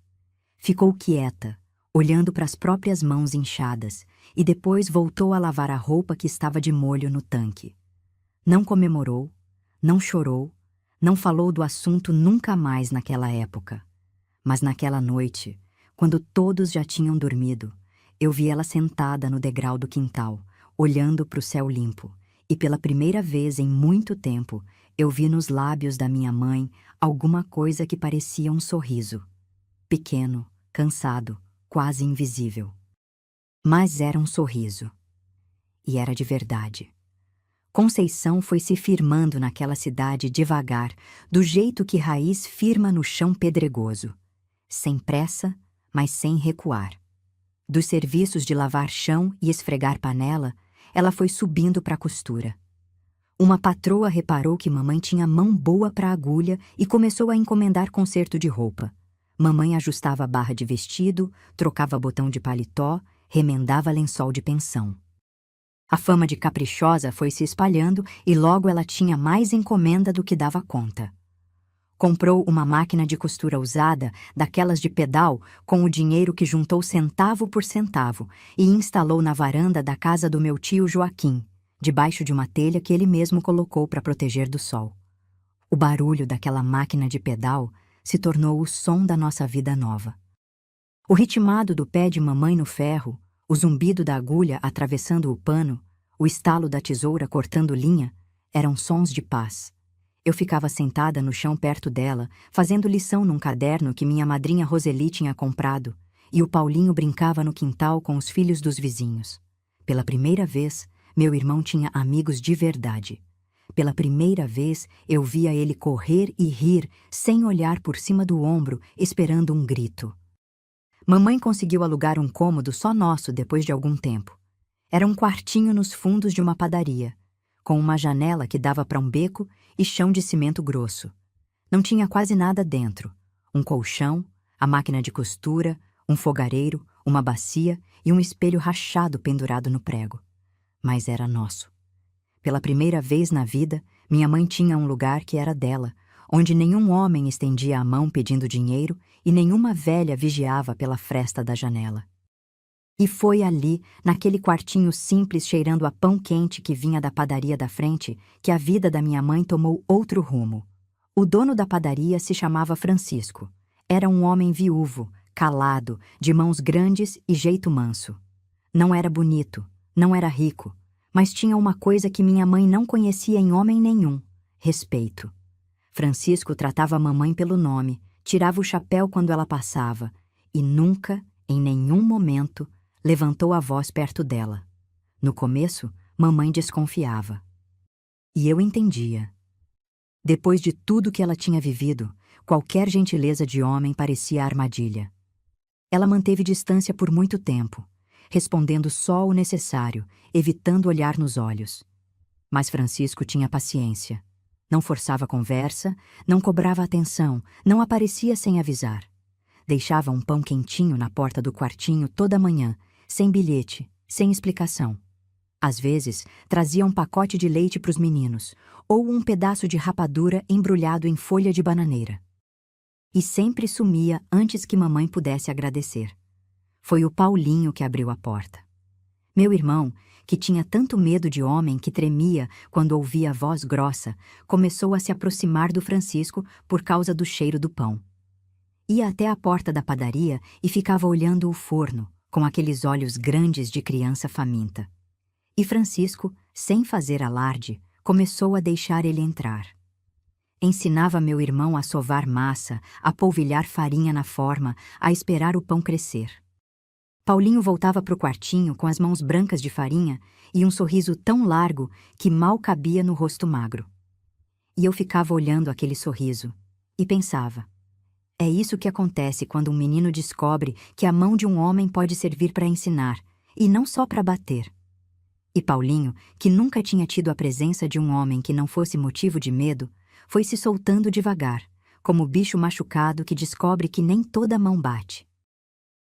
Ficou quieta, olhando para as próprias mãos inchadas, e depois voltou a lavar a roupa que estava de molho no tanque. Não comemorou, não chorou, não falou do assunto nunca mais naquela época. Mas naquela noite, quando todos já tinham dormido, eu vi ela sentada no degrau do quintal, olhando para o céu limpo, e pela primeira vez em muito tempo, eu vi nos lábios da minha mãe alguma coisa que parecia um sorriso. Pequeno, cansado, quase invisível. Mas era um sorriso. E era de verdade. Conceição foi se firmando naquela cidade devagar, do jeito que raiz firma no chão pedregoso. Sem pressa, mas sem recuar. Dos serviços de lavar chão e esfregar panela, ela foi subindo para a costura. Uma patroa reparou que mamãe tinha mão boa para agulha e começou a encomendar conserto de roupa. Mamãe ajustava a barra de vestido, trocava botão de paletó, remendava lençol de pensão. A fama de caprichosa foi se espalhando e logo ela tinha mais encomenda do que dava conta. Comprou uma máquina de costura usada, daquelas de pedal, com o dinheiro que juntou centavo por centavo, e instalou na varanda da casa do meu tio Joaquim, debaixo de uma telha que ele mesmo colocou para proteger do sol. O barulho daquela máquina de pedal se tornou o som da nossa vida nova. O ritmado do pé de mamãe no ferro, o zumbido da agulha atravessando o pano, o estalo da tesoura cortando linha, eram sons de paz. Eu ficava sentada no chão perto dela, fazendo lição num caderno que minha madrinha Roseli tinha comprado, e o Paulinho brincava no quintal com os filhos dos vizinhos. Pela primeira vez, meu irmão tinha amigos de verdade. Pela primeira vez, eu via ele correr e rir, sem olhar por cima do ombro, esperando um grito. Mamãe conseguiu alugar um cômodo só nosso depois de algum tempo. Era um quartinho nos fundos de uma padaria, com uma janela que dava para um beco e chão de cimento grosso. Não tinha quase nada dentro. Um colchão, a máquina de costura, um fogareiro, uma bacia e um espelho rachado pendurado no prego. Mas era nosso. Pela primeira vez na vida, minha mãe tinha um lugar que era dela, onde nenhum homem estendia a mão pedindo dinheiro e nenhuma velha vigiava pela fresta da janela. E foi ali, naquele quartinho simples cheirando a pão quente que vinha da padaria da frente, que a vida da minha mãe tomou outro rumo. O dono da padaria se chamava Francisco. Era um homem viúvo, calado, de mãos grandes e jeito manso. Não era bonito, não era rico, mas tinha uma coisa que minha mãe não conhecia em homem nenhum: respeito. Francisco tratava a mamãe pelo nome, tirava o chapéu quando ela passava e nunca, em nenhum momento, levantou a voz perto dela. No começo, mamãe desconfiava. E eu entendia. Depois de tudo que ela tinha vivido, qualquer gentileza de homem parecia armadilha. Ela manteve distância por muito tempo, respondendo só o necessário, evitando olhar nos olhos. Mas Francisco tinha paciência. Não forçava a conversa, não cobrava atenção, não aparecia sem avisar. Deixava um pão quentinho na porta do quartinho toda manhã, sem bilhete, sem explicação. Às vezes, trazia um pacote de leite para os meninos, ou um pedaço de rapadura embrulhado em folha de bananeira. E sempre sumia antes que mamãe pudesse agradecer. Foi o Paulinho que abriu a porta. Meu irmão, que tinha tanto medo de homem que tremia quando ouvia a voz grossa, começou a se aproximar do Francisco por causa do cheiro do pão. Ia até a porta da padaria e ficava olhando o forno, com aqueles olhos grandes de criança faminta. E Francisco, sem fazer alarde, começou a deixar ele entrar. Ensinava meu irmão a sovar massa, a polvilhar farinha na forma, a esperar o pão crescer. Paulinho voltava para o quartinho com as mãos brancas de farinha e um sorriso tão largo que mal cabia no rosto magro. E eu ficava olhando aquele sorriso e pensava: é isso que acontece quando um menino descobre que a mão de um homem pode servir para ensinar, e não só para bater. E Paulinho, que nunca tinha tido a presença de um homem que não fosse motivo de medo, foi se soltando devagar, como o bicho machucado que descobre que nem toda mão bate.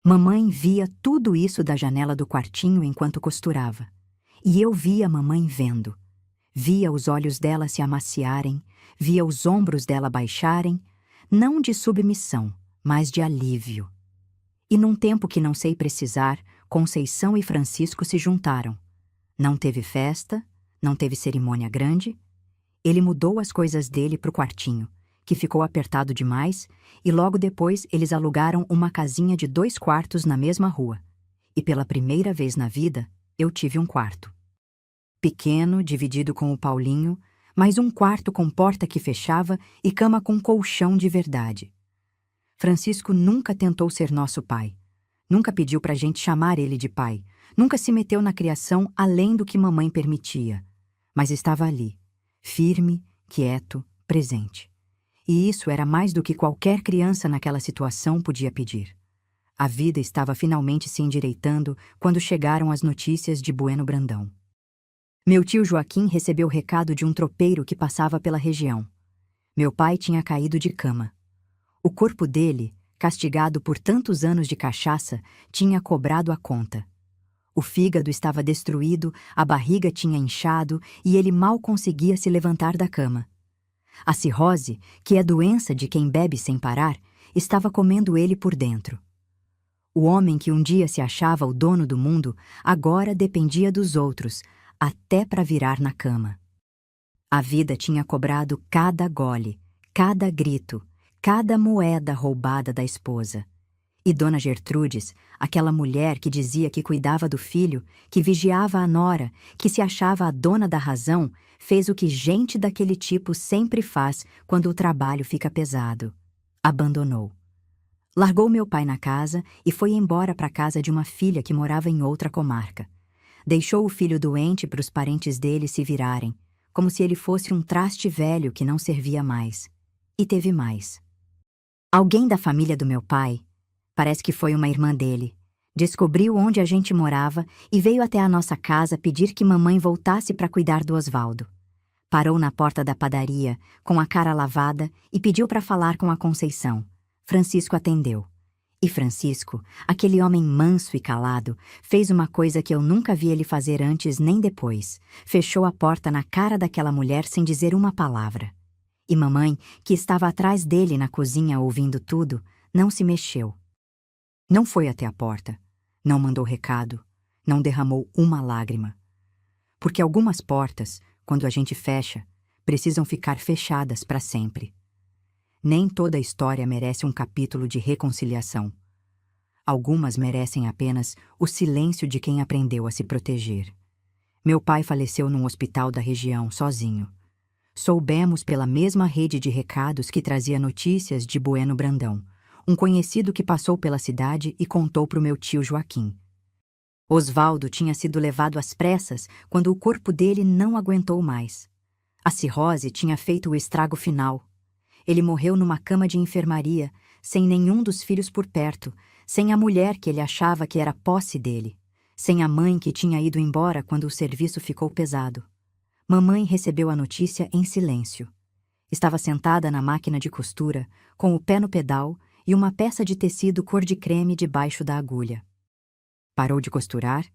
Mamãe via tudo isso da janela do quartinho enquanto costurava. E eu via mamãe vendo. Via os olhos dela se amaciarem, via os ombros dela baixarem, não de submissão, mas de alívio. E num tempo que não sei precisar, Conceição e Francisco se juntaram. Não teve festa, não teve cerimônia grande. Ele mudou as coisas dele para o quartinho, que ficou apertado demais, e logo depois eles alugaram uma casinha de 2 quartos na mesma rua. E pela primeira vez na vida, eu tive um quarto. Pequeno, dividido com o Paulinho, mas um quarto com porta que fechava e cama com colchão de verdade. Francisco nunca tentou ser nosso pai. Nunca pediu pra gente chamar ele de pai. Nunca se meteu na criação além do que mamãe permitia. Mas estava ali, firme, quieto, presente. E isso era mais do que qualquer criança naquela situação podia pedir. A vida estava finalmente se endireitando quando chegaram as notícias de Bueno Brandão. Meu tio Joaquim recebeu recado de um tropeiro que passava pela região. Meu pai tinha caído de cama. O corpo dele, castigado por tantos anos de cachaça, tinha cobrado a conta. O fígado estava destruído, a barriga tinha inchado e ele mal conseguia se levantar da cama. A cirrose, que é doença de quem bebe sem parar, estava comendo ele por dentro. O homem que um dia se achava o dono do mundo, agora dependia dos outros, até para virar na cama. A vida tinha cobrado cada gole, cada grito, cada moeda roubada da esposa. E Dona Gertrudes, aquela mulher que dizia que cuidava do filho, que vigiava a nora, que se achava a dona da razão, fez o que gente daquele tipo sempre faz quando o trabalho fica pesado. Abandonou. Largou meu pai na casa e foi embora para a casa de uma filha que morava em outra comarca. Deixou o filho doente para os parentes dele se virarem, como se ele fosse um traste velho que não servia mais. E teve mais. Alguém da família do meu pai, parece que foi uma irmã dele, descobriu onde a gente morava e veio até a nossa casa pedir que mamãe voltasse para cuidar do Osvaldo. Parou na porta da padaria, com a cara lavada, e pediu para falar com a Conceição. Francisco atendeu. E Francisco, aquele homem manso e calado, fez uma coisa que eu nunca vi ele fazer antes nem depois. Fechou a porta na cara daquela mulher sem dizer uma palavra. E mamãe, que estava atrás dele na cozinha ouvindo tudo, não se mexeu. Não foi até a porta, não mandou recado, não derramou uma lágrima. Porque algumas portas, quando a gente fecha, precisam ficar fechadas para sempre. Nem toda história merece um capítulo de reconciliação. Algumas merecem apenas o silêncio de quem aprendeu a se proteger. Meu pai faleceu num hospital da região, sozinho. Soubemos pela mesma rede de recados que trazia notícias de Bueno Brandão, um conhecido que passou pela cidade e contou para o meu tio Joaquim. Osvaldo tinha sido levado às pressas quando o corpo dele não aguentou mais. A cirrose tinha feito o estrago final. Ele morreu numa cama de enfermaria, sem nenhum dos filhos por perto, sem a mulher que ele achava que era posse dele, sem a mãe que tinha ido embora quando o serviço ficou pesado. Mamãe recebeu a notícia em silêncio. Estava sentada na máquina de costura, com o pé no pedal e uma peça de tecido cor de creme debaixo da agulha. Parou de costurar,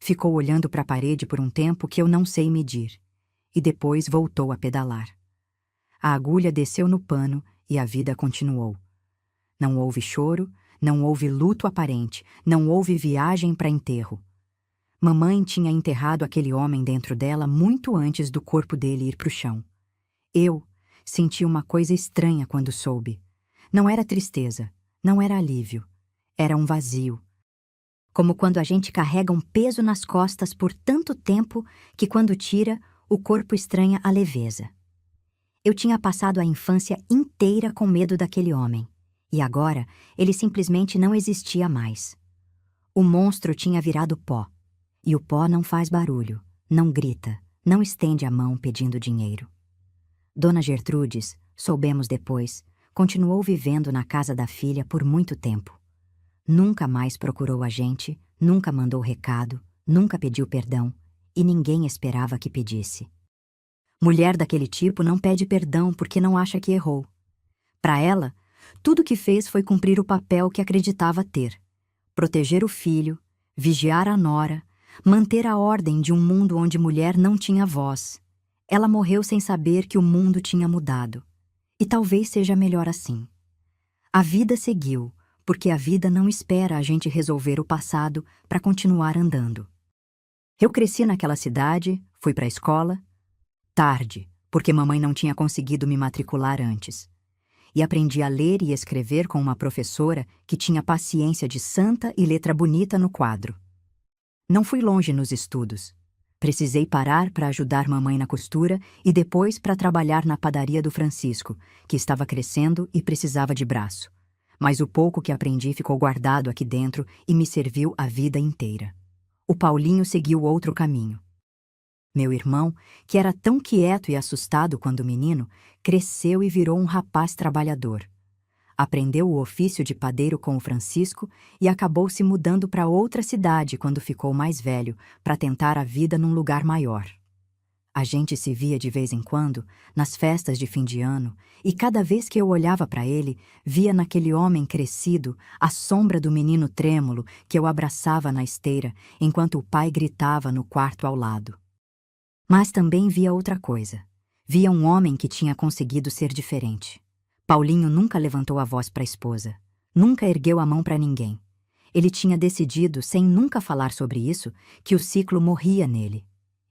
Ficou olhando para a parede por um tempo que eu não sei medir, e depois voltou a pedalar. A agulha desceu no pano e a vida continuou. Não houve choro, não houve luto aparente, não houve viagem para enterro. Mamãe tinha enterrado aquele homem dentro dela muito antes do corpo dele ir para o chão. Eu senti uma coisa estranha quando soube. Não era tristeza, não era alívio, era um vazio. Como quando a gente carrega um peso nas costas por tanto tempo que quando tira, o corpo estranha a leveza. Eu tinha passado a infância inteira com medo daquele homem, e agora ele simplesmente não existia mais. O monstro tinha virado pó, e o pó não faz barulho, não grita, não estende a mão pedindo dinheiro. Dona Gertrudes, soubemos depois, continuou vivendo na casa da filha por muito tempo. Nunca mais procurou a gente, nunca mandou recado, nunca pediu perdão, e ninguém esperava que pedisse. Mulher daquele tipo não pede perdão porque não acha que errou. Para ela, tudo que fez foi cumprir o papel que acreditava ter: proteger o filho, vigiar a nora, manter a ordem de um mundo onde mulher não tinha voz. Ela morreu sem saber que o mundo tinha mudado. E talvez seja melhor assim. A vida seguiu, porque a vida não espera a gente resolver o passado para continuar andando. Eu cresci naquela cidade, fui para a escola, tarde, porque mamãe não tinha conseguido me matricular antes. E aprendi a ler e escrever com uma professora que tinha paciência de santa e letra bonita no quadro. Não fui longe nos estudos. Precisei parar para ajudar mamãe na costura e depois para trabalhar na padaria do Francisco, que estava crescendo e precisava de braço. Mas o pouco que aprendi ficou guardado aqui dentro e me serviu a vida inteira. O Paulinho seguiu outro caminho. Meu irmão, que era tão quieto e assustado quando menino, cresceu e virou um rapaz trabalhador. Aprendeu o ofício de padeiro com o Francisco e acabou se mudando para outra cidade quando ficou mais velho, para tentar a vida num lugar maior. A gente se via de vez em quando, nas festas de fim de ano, e cada vez que eu olhava para ele, via naquele homem crescido a sombra do menino trêmulo que eu abraçava na esteira, enquanto o pai gritava no quarto ao lado. Mas também via outra coisa. Via um homem que tinha conseguido ser diferente. Paulinho nunca levantou a voz para a esposa. Nunca ergueu a mão para ninguém. Ele tinha decidido, sem nunca falar sobre isso, que o ciclo morria nele.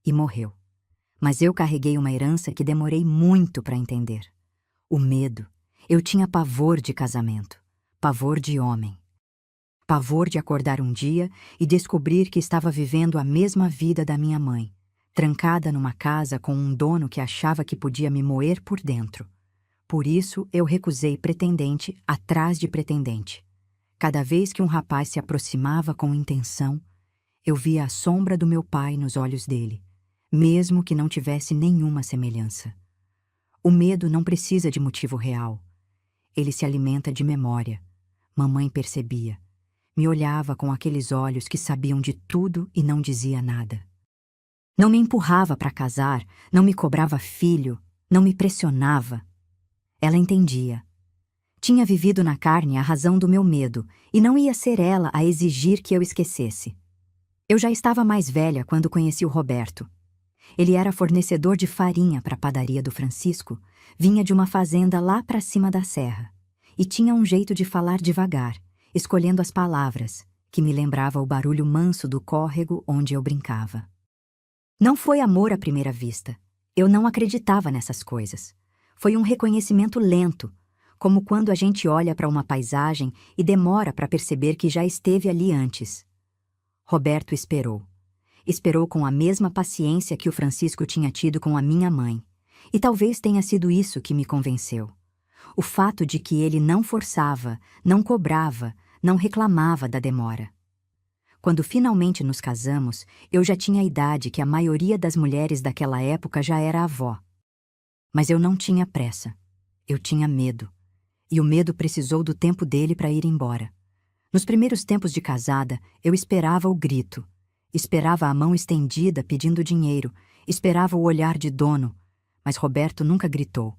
E morreu. Mas eu carreguei uma herança que demorei muito para entender. O medo. Eu tinha pavor de casamento. Pavor de homem. Pavor de acordar um dia e descobrir que estava vivendo a mesma vida da minha mãe, trancada numa casa com um dono que achava que podia me moer por dentro. Por isso, eu recusei pretendente atrás de pretendente. Cada vez que um rapaz se aproximava com intenção, eu via a sombra do meu pai nos olhos dele, mesmo que não tivesse nenhuma semelhança. O medo não precisa de motivo real. Ele se alimenta de memória. Mamãe percebia. Me olhava com aqueles olhos que sabiam de tudo e não dizia nada. Não me empurrava para casar, não me cobrava filho, não me pressionava. Ela entendia. Tinha vivido na carne a razão do meu medo, e não ia ser ela a exigir que eu esquecesse. Eu já estava mais velha quando conheci o Roberto. Ele era fornecedor de farinha para a padaria do Francisco, vinha de uma fazenda lá para cima da serra, e tinha um jeito de falar devagar, escolhendo as palavras, que me lembrava o barulho manso do córrego onde eu brincava. Não foi amor à primeira vista. Eu não acreditava nessas coisas. Foi um reconhecimento lento, como quando a gente olha para uma paisagem e demora para perceber que já esteve ali antes. Roberto esperou. Esperou com a mesma paciência que o Francisco tinha tido com a minha mãe. E talvez tenha sido isso que me convenceu. O fato de que ele não forçava, não cobrava, não reclamava da demora. Quando finalmente nos casamos, eu já tinha a idade que a maioria das mulheres daquela época já era avó. Mas eu não tinha pressa. Eu tinha medo. E o medo precisou do tempo dele para ir embora. Nos primeiros tempos de casada, eu esperava o grito. Esperava a mão estendida pedindo dinheiro. Esperava o olhar de dono. Mas Roberto nunca gritou.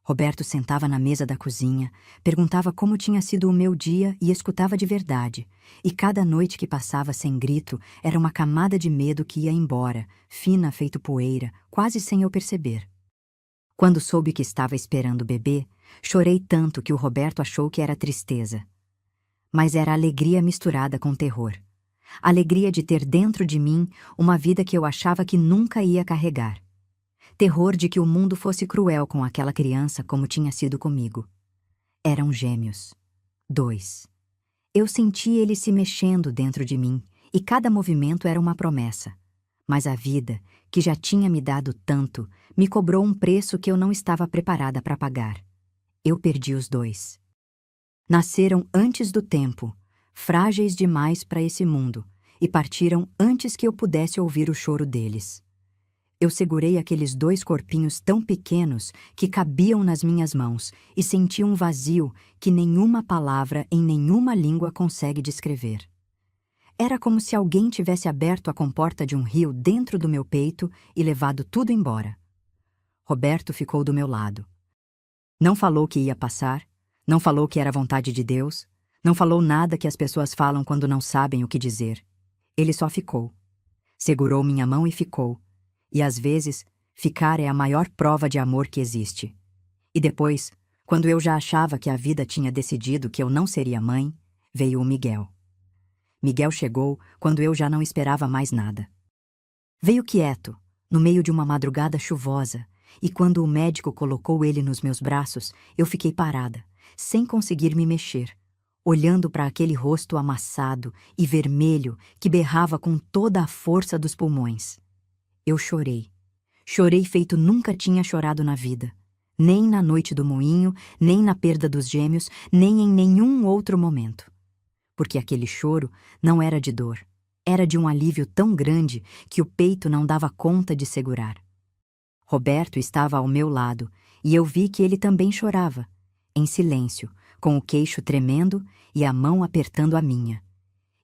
Roberto sentava na mesa da cozinha, perguntava como tinha sido o meu dia e escutava de verdade. E cada noite que passava sem grito era uma camada de medo que ia embora, fina feito poeira, quase sem eu perceber. Quando soube que estava esperando o bebê, chorei tanto que o Roberto achou que era tristeza. Mas era alegria misturada com terror. Alegria de ter dentro de mim uma vida que eu achava que nunca ia carregar. Terror de que o mundo fosse cruel com aquela criança como tinha sido comigo. Eram gêmeos. 2. Eu senti eles se mexendo dentro de mim, e cada movimento era uma promessa. Mas a vida, que já tinha me dado tanto, me cobrou um preço que eu não estava preparada para pagar. Eu perdi os 2. Nasceram antes do tempo, frágeis demais para esse mundo, e partiram antes que eu pudesse ouvir o choro deles. Eu segurei aqueles 2 corpinhos tão pequenos que cabiam nas minhas mãos e senti um vazio que nenhuma palavra em nenhuma língua consegue descrever. Era como se alguém tivesse aberto a comporta de um rio dentro do meu peito e levado tudo embora. Roberto ficou do meu lado. Não falou que ia passar, não falou que era vontade de Deus, não falou nada que as pessoas falam quando não sabem o que dizer. Ele só ficou. Segurou minha mão e ficou. E às vezes, ficar é a maior prova de amor que existe. E depois, quando eu já achava que a vida tinha decidido que eu não seria mãe, veio o Miguel. Miguel chegou quando eu já não esperava mais nada. Veio quieto, no meio de uma madrugada chuvosa, e quando o médico colocou ele nos meus braços, eu fiquei parada, sem conseguir me mexer, olhando para aquele rosto amassado e vermelho que berrava com toda a força dos pulmões. Eu chorei. Chorei feito nunca tinha chorado na vida. Nem na noite do moinho, nem na perda dos gêmeos, nem em nenhum outro momento. Porque aquele choro não era de dor. Era de um alívio tão grande que o peito não dava conta de segurar. Roberto estava ao meu lado e eu vi que ele também chorava, em silêncio, com o queixo tremendo e a mão apertando a minha.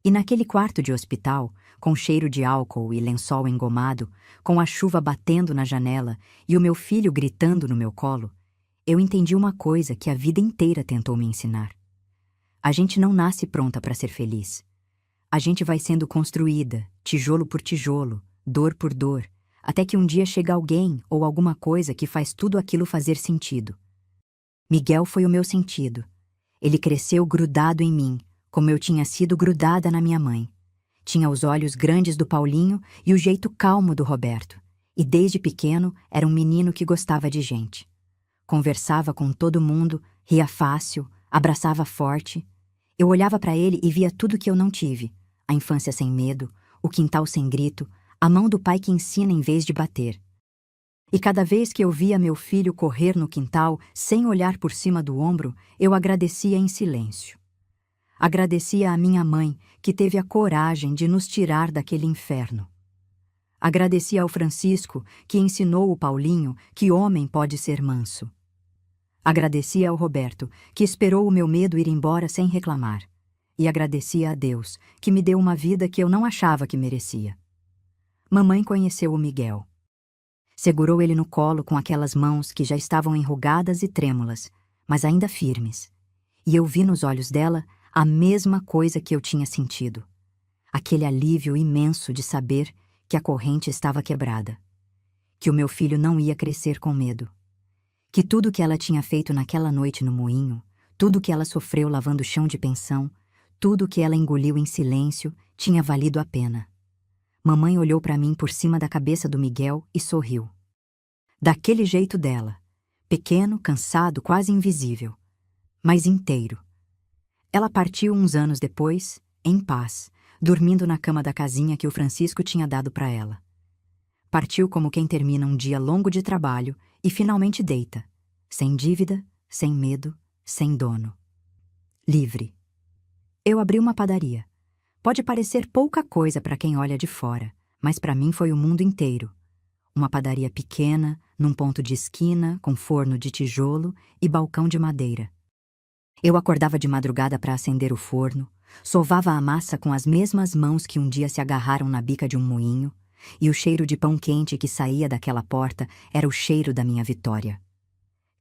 E naquele quarto de hospital, com cheiro de álcool e lençol engomado, com a chuva batendo na janela e o meu filho gritando no meu colo, eu entendi uma coisa que a vida inteira tentou me ensinar. A gente não nasce pronta para ser feliz. A gente vai sendo construída, tijolo por tijolo, dor por dor, até que um dia chega alguém ou alguma coisa que faz tudo aquilo fazer sentido. Miguel foi o meu sentido. Ele cresceu grudado em mim, como eu tinha sido grudada na minha mãe. Tinha os olhos grandes do Paulinho e o jeito calmo do Roberto, e desde pequeno era um menino que gostava de gente. Conversava com todo mundo, ria fácil, abraçava forte. Eu olhava para ele e via tudo que eu não tive: a infância sem medo, o quintal sem grito, a mão do pai que ensina em vez de bater. E cada vez que eu via meu filho correr no quintal, sem olhar por cima do ombro, eu agradecia em silêncio. Agradecia à minha mãe, que teve a coragem de nos tirar daquele inferno. Agradecia ao Francisco, que ensinou o Paulinho que homem pode ser manso. Agradecia ao Roberto, que esperou o meu medo ir embora sem reclamar. E agradecia a Deus, que me deu uma vida que eu não achava que merecia. Mamãe conheceu o Miguel. Segurou ele no colo com aquelas mãos que já estavam enrugadas e trêmulas, mas ainda firmes. E eu vi nos olhos dela a mesma coisa que eu tinha sentido. Aquele alívio imenso de saber que a corrente estava quebrada. Que o meu filho não ia crescer com medo. Que tudo que ela tinha feito naquela noite no moinho, tudo que ela sofreu lavando o chão de pensão, tudo que ela engoliu em silêncio, tinha valido a pena. Mamãe olhou para mim por cima da cabeça do Miguel e sorriu. Daquele jeito dela, pequeno, cansado, quase invisível, mas inteiro. Ela partiu uns anos depois, em paz, dormindo na cama da casinha que o Francisco tinha dado para ela. Partiu como quem termina um dia longo de trabalho e finalmente deita, sem dívida, sem medo, sem dono. Livre. Eu abri uma padaria. Pode parecer pouca coisa para quem olha de fora, mas para mim foi o mundo inteiro. Uma padaria pequena, num ponto de esquina, com forno de tijolo e balcão de madeira. Eu acordava de madrugada para acender o forno, sovava a massa com as mesmas mãos que um dia se agarraram na bica de um moinho, e o cheiro de pão quente que saía daquela porta era o cheiro da minha vitória.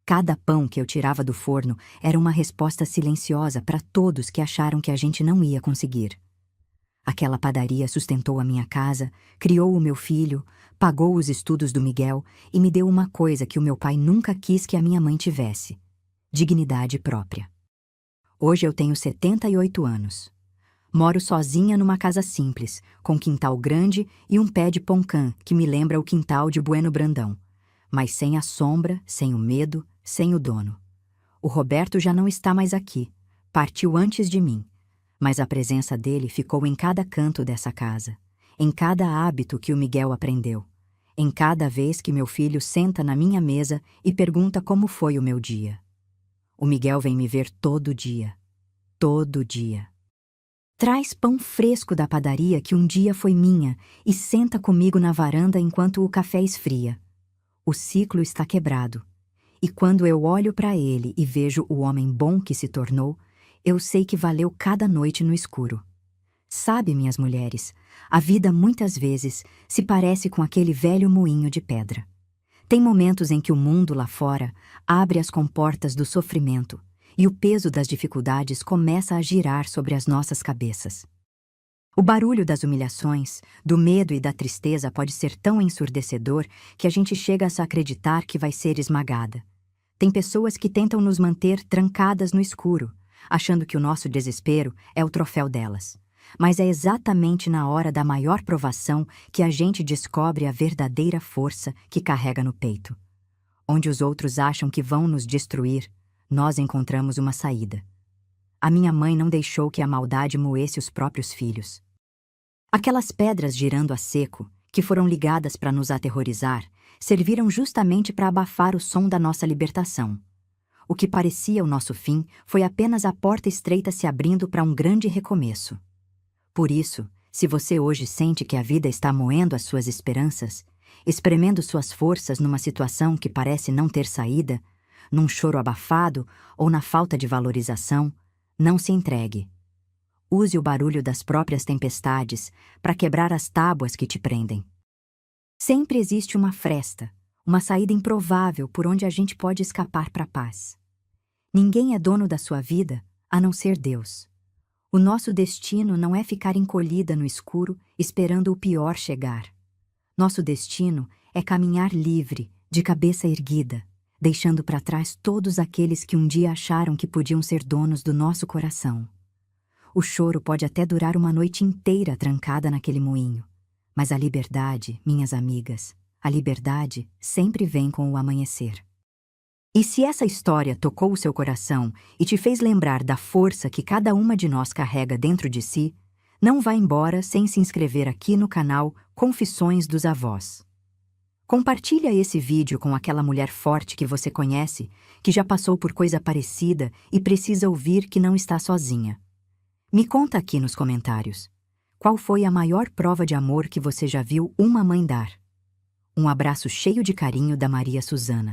Cada pão que eu tirava do forno era uma resposta silenciosa para todos que acharam que a gente não ia conseguir. Aquela padaria sustentou a minha casa, criou o meu filho, pagou os estudos do Miguel e me deu uma coisa que o meu pai nunca quis que a minha mãe tivesse: dignidade própria. Hoje eu tenho 78 anos. Moro sozinha numa casa simples, com quintal grande e um pé de poncã que me lembra o quintal de Bueno Brandão, mas sem a sombra, sem o medo, sem o dono. O Roberto já não está mais aqui, partiu antes de mim, mas a presença dele ficou em cada canto dessa casa, em cada hábito que o Miguel aprendeu, em cada vez que meu filho senta na minha mesa e pergunta como foi o meu dia. O Miguel vem me ver todo dia. Todo dia. Traz pão fresco da padaria que um dia foi minha e senta comigo na varanda enquanto o café esfria. O ciclo está quebrado. E quando eu olho para ele e vejo o homem bom que se tornou, eu sei que valeu cada noite no escuro. Sabe, minhas mulheres, a vida muitas vezes se parece com aquele velho moinho de pedra. Tem momentos em que o mundo lá fora abre as comportas do sofrimento e o peso das dificuldades começa a girar sobre as nossas cabeças. O barulho das humilhações, do medo e da tristeza pode ser tão ensurdecedor que a gente chega a acreditar que vai ser esmagada. Tem pessoas que tentam nos manter trancadas no escuro, achando que o nosso desespero é o troféu delas. Mas é exatamente na hora da maior provação que a gente descobre a verdadeira força que carrega no peito. Onde os outros acham que vão nos destruir, nós encontramos uma saída. A minha mãe não deixou que a maldade moesse os próprios filhos. Aquelas pedras girando a seco, que foram ligadas para nos aterrorizar, serviram justamente para abafar o som da nossa libertação. O que parecia o nosso fim foi apenas a porta estreita se abrindo para um grande recomeço. Por isso, se você hoje sente que a vida está moendo as suas esperanças, espremendo suas forças numa situação que parece não ter saída, num choro abafado ou na falta de valorização, não se entregue. Use o barulho das próprias tempestades para quebrar as tábuas que te prendem. Sempre existe uma fresta, uma saída improvável por onde a gente pode escapar para a paz. Ninguém é dono da sua vida, a não ser Deus. O nosso destino não é ficar encolhida no escuro esperando o pior chegar. Nosso destino é caminhar livre, de cabeça erguida, deixando para trás todos aqueles que um dia acharam que podiam ser donos do nosso coração. O choro pode até durar uma noite inteira trancada naquele moinho, mas a liberdade, minhas amigas, a liberdade sempre vem com o amanhecer. E se essa história tocou o seu coração e te fez lembrar da força que cada uma de nós carrega dentro de si, não vá embora sem se inscrever aqui no canal Confissões dos Avós. Compartilha esse vídeo com aquela mulher forte que você conhece, que já passou por coisa parecida e precisa ouvir que não está sozinha. Me conta aqui nos comentários. Qual foi a maior prova de amor que você já viu uma mãe dar? Um abraço cheio de carinho da Maria Suzana.